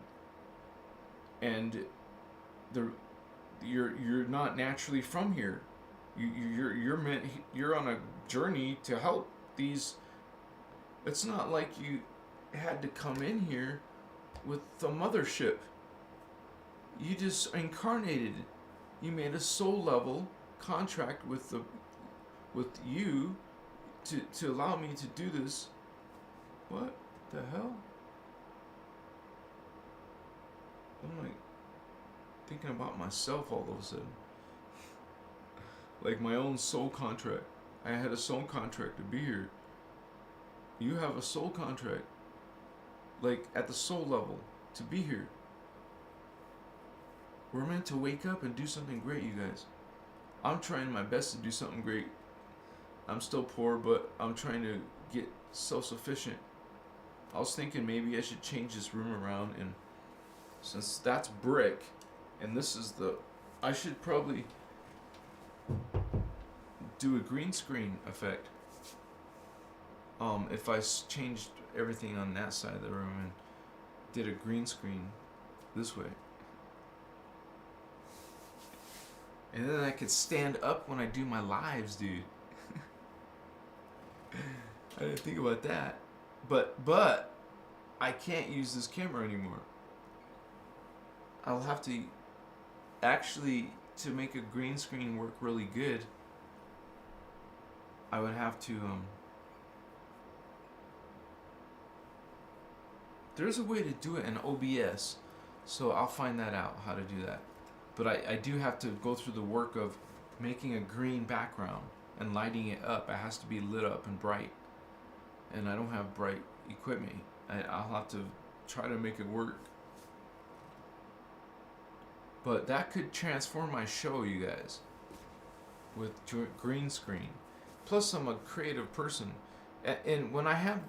Speaker 2: you're not naturally from here. You're on a journey to help these. It's not like you had to come in here with the mothership. You just incarnated. You made a soul level contract with you to allow me to do this. What the hell? I'm like thinking about myself all of a sudden. Like my own soul contract. I had a soul contract to be here. You have a soul contract. Like at the soul level to be here. We're meant to wake up and do something great, you guys. I'm trying my best to do something great. I'm still poor, but I'm trying to get self-sufficient. I was thinking maybe I should change this room around, and since that's brick and this is I should probably do a green screen effect. If I changed everything on that side of the room and did a green screen this way. And then I could stand up when I do my lives, dude. I didn't think about that. But I can't use this camera anymore. I'll have to actually, to make a green screen work really good, I would have to there's a way to do it in OBS, so I'll find that out, how to do that. But I do have to go through the work of making a green background and lighting it up. It has to be lit up and bright. And I don't have bright equipment. I'll have to try to make it work. But that could transform my show, you guys, with green screen. Plus, I'm a creative person. And when I have,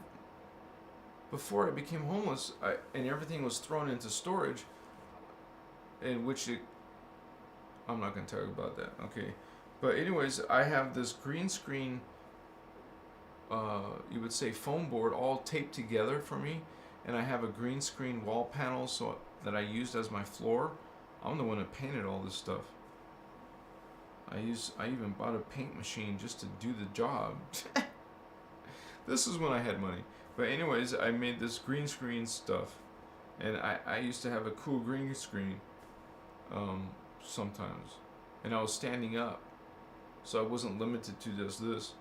Speaker 2: before I became homeless, and everything was thrown into storage, in which I'm not going to talk about that, okay. But anyways, I have this green screen, you would say foam board, all taped together for me. And I have a green screen wall panel that I used as my floor. I'm the one that painted all this stuff. I even bought a paint machine just to do the job. This is when I had money. But anyways, I made this green screen stuff. And I used to have a cool green screen sometimes. And I was standing up. So I wasn't limited to just this.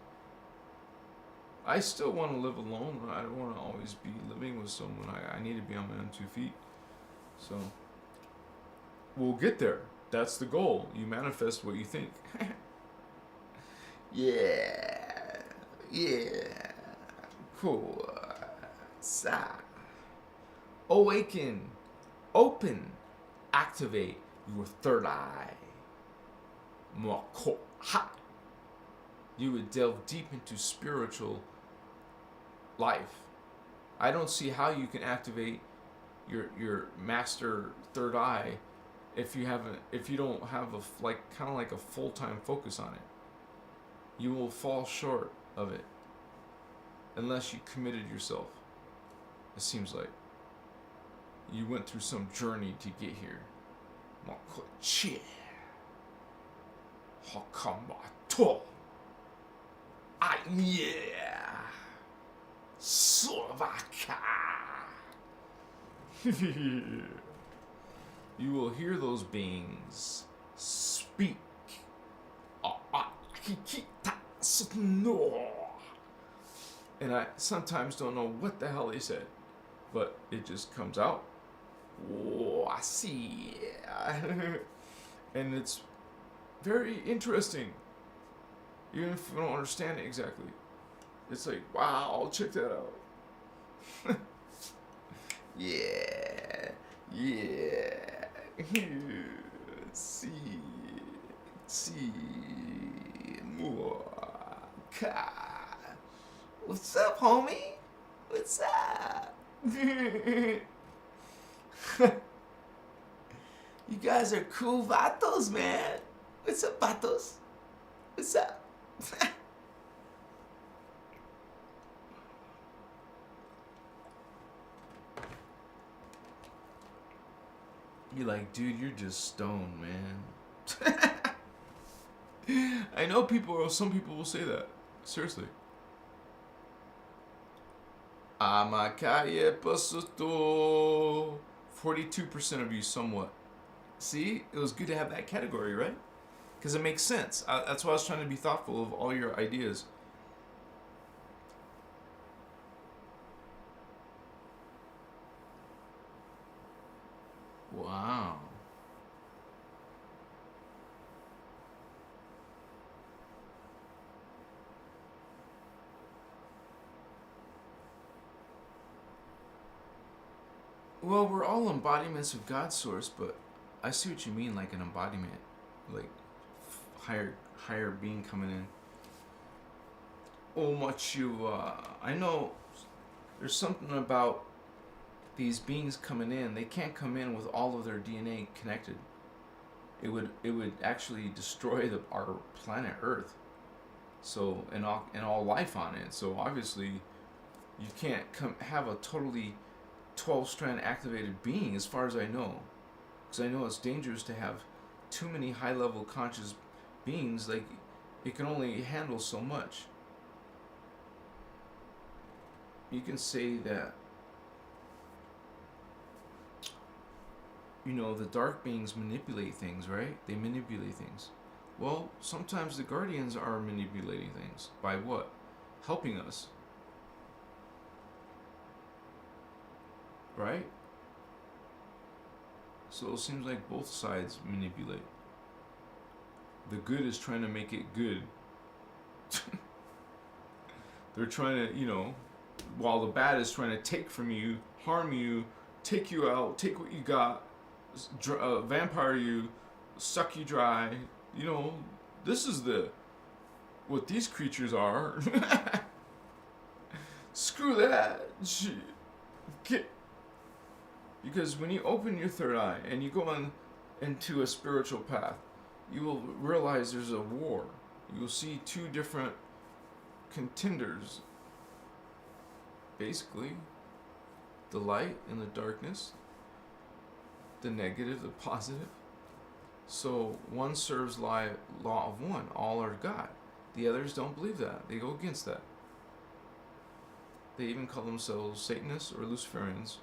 Speaker 2: I still want to live alone. I don't want to always be living with someone. I need to be on my own 2 feet. So we'll get there. That's the goal. You manifest what you think. Yeah. Cool. Awaken. Open. Activate your third eye. You would delve deep into spiritual life. I don't see how you can activate your master third eye if you don't have kind of like a full-time focus on it. You will fall short of it unless you committed yourself. It seems like you went through some journey to get here. Yeah. Slovaka. You will hear those beings speak. And I sometimes don't know what the hell they said, but it just comes out. Oh, I see. And it's very interesting. Even if you don't understand it exactly. It's like, wow, check that out. Yeah. See. More. What's up, homie? What's up? You guys are cool vatos, man. What's up, vatos? What's up? You're like, dude, you're just stoned, man. I know some people will say that. Seriously. Amakaye pasuto. 42% of you somewhat. See? It was good to have that category, right? Because it makes sense. That's why I was trying to be thoughtful of all your ideas. Wow. Well, we're all embodiments of God's source, but I see what you mean, like an embodiment, like higher being coming in. Oh, much you, I know there's something about these beings coming in. They can't come in with all of their DNA connected. It would actually destroy our planet Earth. So and all life on it. So obviously, you can't have a totally 12-strand activated being, as far as I know, because I know it's dangerous to have too many high-level conscious beings. Like, it can only handle so much. You can say that, the dark beings manipulate things, right? They manipulate things. Well, sometimes the guardians are manipulating things. By what? Helping us. Right?
Speaker 1: So it seems like both sides manipulate. The good is trying to make it good. They're trying to, while the bad is trying to take from you, harm you, take you out, take what you got, vampire you, suck you dry. This is what these creatures are. Screw that. Because when you open your third eye and you go into a spiritual path, you will realize there's a war. You'll see two different contenders. Basically, the light and the darkness, the negative, the positive. So one serves law of one, all are God. The others don't believe that. They go against that. They even call themselves Satanists or Luciferians.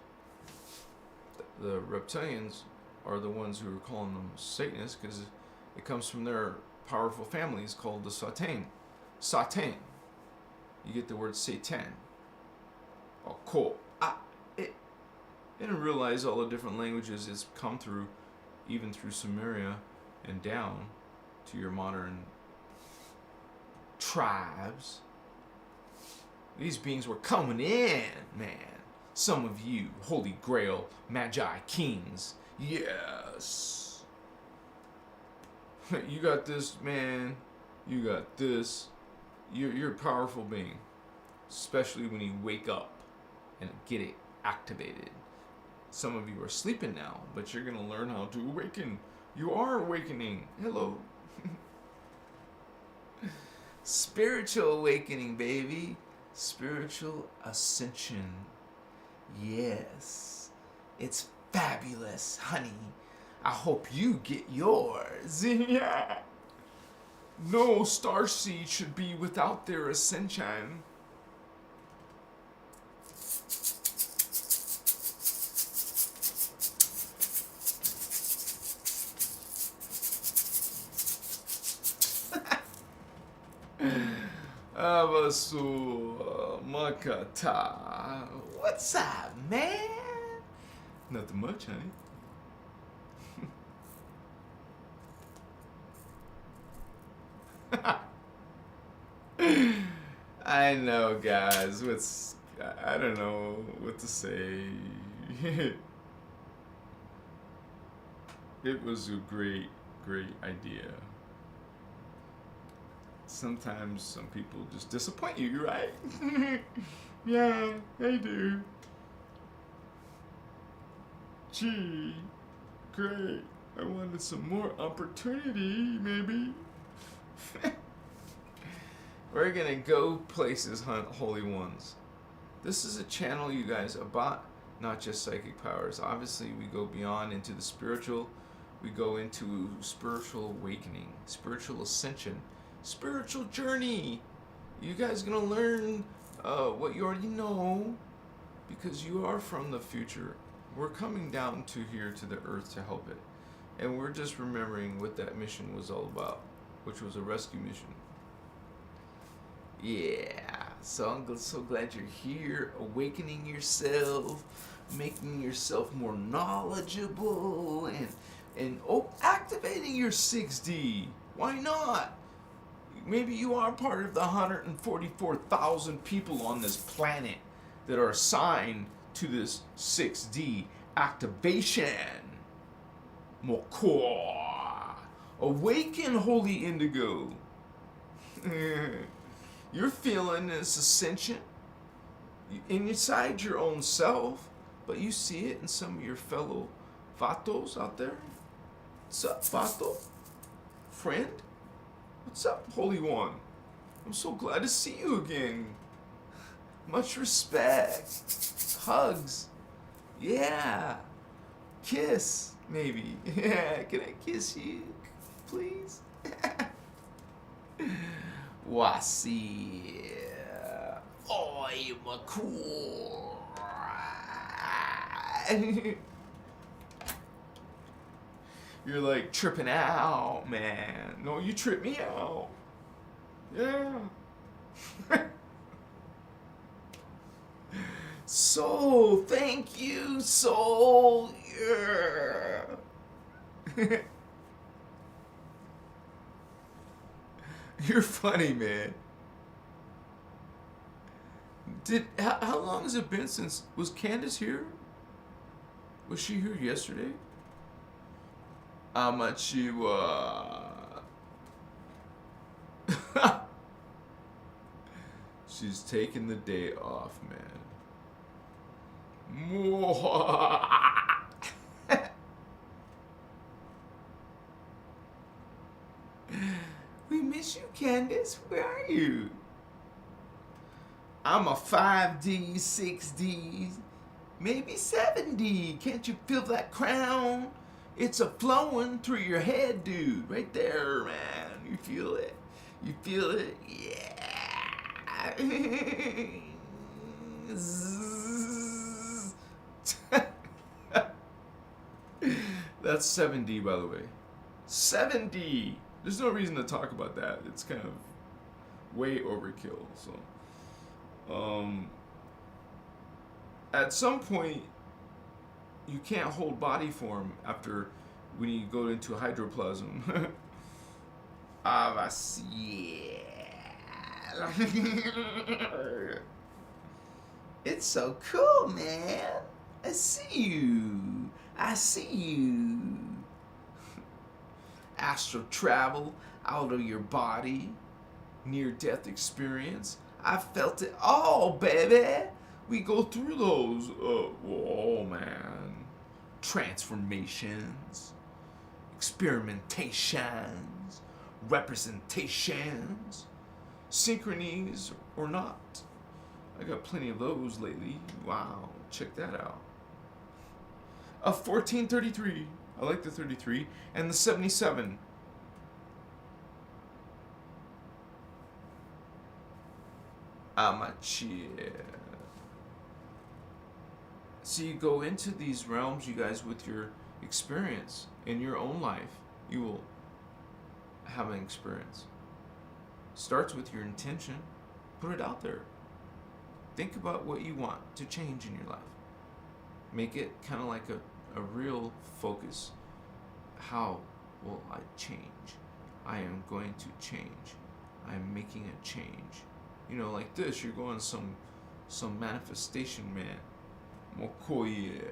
Speaker 1: The reptilians are the ones who are calling them Satanists because it comes from their powerful families called the Satan. Satan. You get the word Satan. Oh, cool. I didn't realize all the different languages it's come through, even through Sumeria and down to your modern tribes. These beings were coming in, man. Some of you, Holy Grail, Magi Kings. Yes. You got this, man. You got this. You're a powerful being. Especially when you wake up and get it activated. Some of you are sleeping now, but you're going to learn how to awaken. You are awakening. Hello. Spiritual awakening, baby. Spiritual ascension. Yes. It's fabulous, honey. I hope you get yours. Yeah. No Starseed should be without their ascension. Abasu Makata. What's up, man? Nothing much, honey. I know, guys. I don't know what to say. It was a great idea. Sometimes some people just disappoint you, right? Yeah, they do. Gee, great. I wanted some more opportunity, maybe. We're gonna go places, hunt holy ones. This is a channel, you guys, about not just psychic powers. Obviously, we go beyond into the spiritual. We go into spiritual awakening, spiritual ascension, spiritual journey. You guys gonna learn what you already know because you are from the future. We're coming down to here to the earth to help it. And we're just remembering what that mission was all about, which was a rescue mission. Yeah, so I'm so glad you're here, awakening yourself, making yourself more knowledgeable, and activating your 6D. Why not? Maybe you are part of the 144,000 people on this planet that are assigned to this 6D activation. Mokor. Awaken, holy indigo. You're feeling this ascension inside your own self, but you see it in some of your fellow Vatos out there. What's up, Vato? Friend? What's up, Holy One? I'm so glad to see you again. Much respect. Hugs. Yeah. Kiss, maybe. Yeah, can I kiss you, please? Wasi. Oh, I'm cool. You're like tripping out, man. No, you trip me out. Yeah. Soul, thank you, Soul. Yeah. You're funny, man. How long has it been since, was Candace here? Was she here yesterday? Amachiwa. She's taking the day off, man. We miss you, Candace. Where are you? I'm a 5D, 6D, maybe 7D. Can't you feel that crown? It's a flowing through your head, dude. Right there, man. You feel it? You feel it? Yeah. That's 7D, by the way. 7D. There's no reason to talk about that. It's kind of way overkill. So, at some point, you can't hold body form after when you go into hydroplasm. It's so cool, man. I see you. I see you. Astral travel out of your body, near-death experience. I felt it all, baby. We go through those, oh man, transformations, experimentations, representations, synchronies or not. I got plenty of those lately. Wow, check that out. A 1433. I like the 33 and the 77. Amachia. So you go into these realms, you guys, with your experience in your own life. You will have an experience. Starts with your intention. Put it out there. Think about what you want to change in your life. Make it kind of like a real focus. How will I change? I am going to change. I am making a change. You know, like this, you're going some manifestation, man. Mokoye.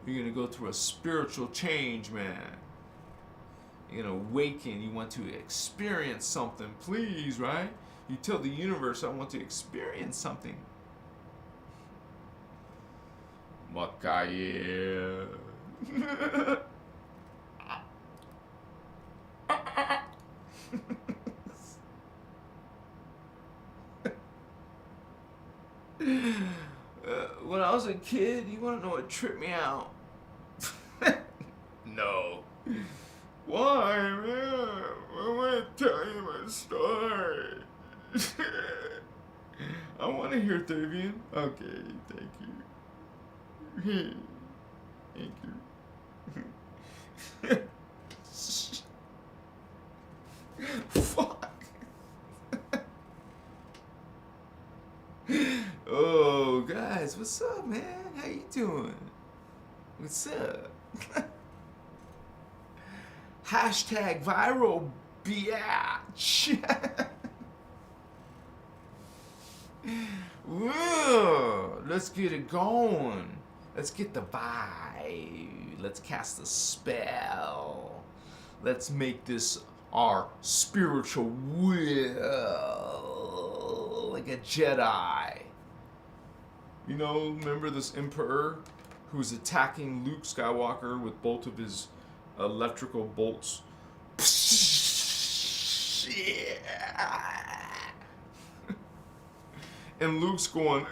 Speaker 1: You're gonna go through a spiritual change, man. You're gonna awaken. You want to experience something, please, right? You tell the universe, I want to experience something. Makaye. When I was a kid, you want to know what tripped me out? No. Why, man? I want to tell you my story. I want to hear Thavian. Okay, thank you. Thank you. Fuck. Oh, guys, what's up, man? How you doing? What's up? Hashtag viral, biatch. Whoa, let's get it going. Let's get the vibe. Let's cast a spell. Let's make this our spiritual will, like a Jedi. You know, remember this Emperor who's attacking Luke Skywalker with both of his electrical bolts? And Luke's going,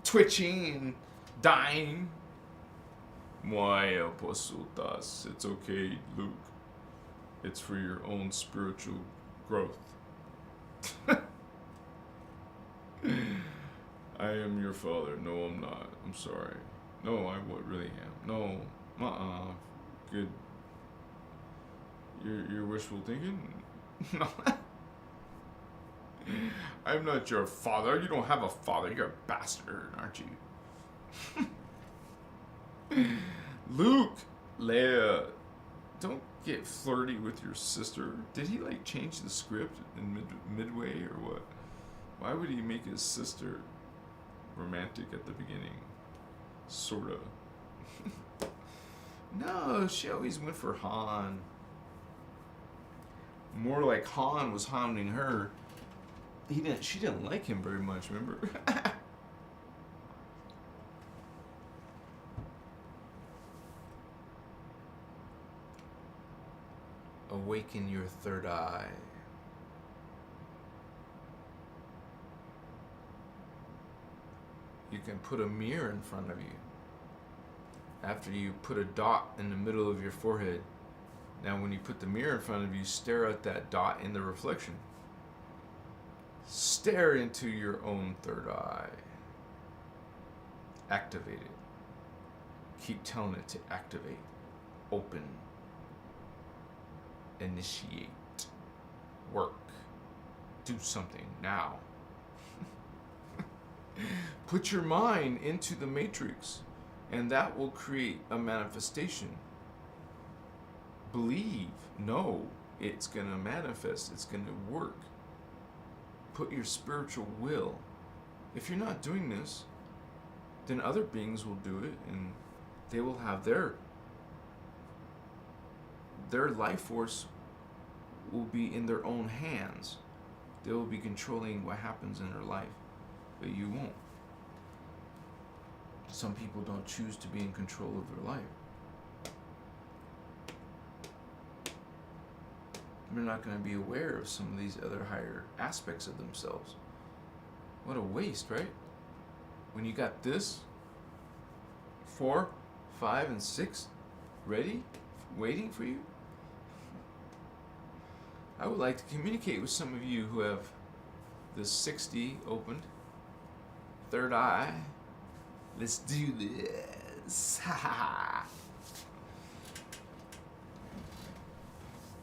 Speaker 1: twitching and dying. Muaya posutas. It's okay, Luke. It's for your own spiritual growth. I am your father. No, I'm not. I'm sorry. No, I really am. No, good. You're wishful thinking? No. I'm not your father. You don't have a father. You're a bastard, aren't you? Luke, Leia, don't get flirty with your sister. Did he like change the script in midway or what? Why would he make his sister romantic at the beginning? Sorta. No, she always went for Han. More like Han was hounding her. She didn't like him very much, remember?
Speaker 2: Awaken your third eye. You can put a mirror in front of you. After you put a dot in the middle of your forehead. Now when you put the mirror in front of you, stare at that dot in the reflection. Stare into your own third eye. Activate it. Keep telling it to activate. Open. Initiate. Work. Do something now. Put your mind into the matrix, and that will create a manifestation. Believe. Know it's going to manifest. It's going to work. Put your spiritual will. If you're not doing this, then other beings will do it, and they will have their life force will be in their own hands. They will be controlling what happens in their life, but you won't. Some people don't choose to be in control of their life. They're not going to be aware of some of these other higher aspects of themselves. What a waste, right? When you got this 4, 5, and 6 ready, waiting for you. I would like to communicate with some of you who have the 60 opened, third eye. Let's do this.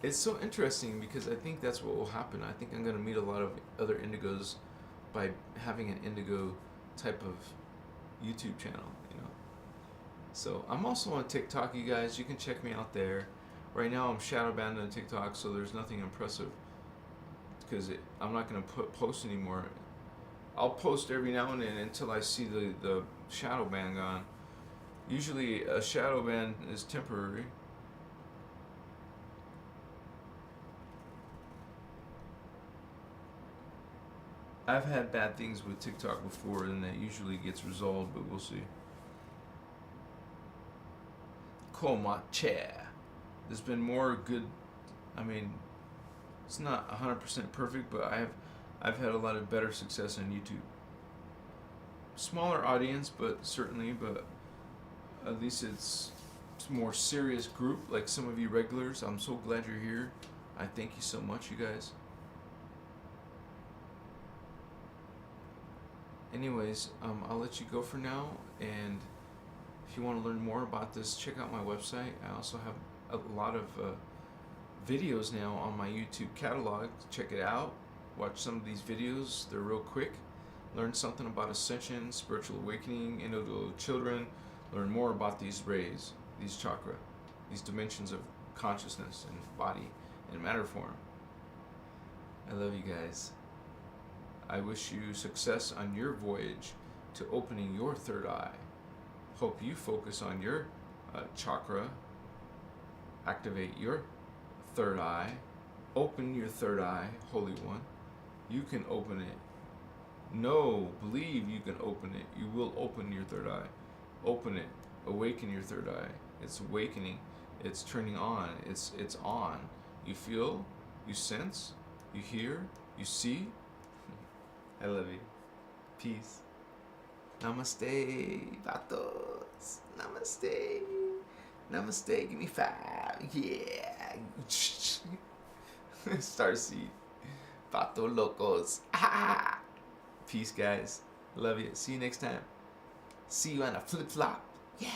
Speaker 2: It's so interesting because I think that's what will happen. I think I'm going to meet a lot of other indigos by having an indigo type of YouTube channel, you know. So I'm also on TikTok, you guys. You can check me out there. Right now I'm shadow banned on TikTok, so there's nothing impressive because I'm not going to post anymore. I'll post every now and then until I see the shadow ban gone. Usually a shadow ban is temporary. I've had bad things with TikTok before, and that usually gets resolved, but we'll see. Call my chair. There's been more good. I mean, it's not 100% perfect, but I've had a lot of better success on YouTube. Smaller audience, but certainly, but at least it's a more serious group, like some of you regulars. I'm so glad you're here. I thank you so much, you guys. Anyways, I'll let you go for now, and if you want to learn more about this, check out my website. I also have a lot of videos now on my YouTube catalog. Check it out. Watch some of these videos. They're real quick. Learn something about ascension, spiritual awakening, individual children. Learn more about these rays, these chakra, these dimensions of consciousness and body and matter form. I love you guys. I wish you success on your voyage to opening your third eye. Hope you focus on your chakra, activate your third eye, open your third eye, Holy One. You can open it. Know, believe you can open it. You will open your third eye. Open it. Awaken your third eye. It's awakening. It's turning on. It's on. You feel, you sense, you hear, you see. I love you. Peace. Namaste, vatos. Namaste. Namaste. Give me 5. Yeah. Starseed. Vato locos. Ah. Peace, guys. Love you. See you next time. See you on a flip flop. Yeah.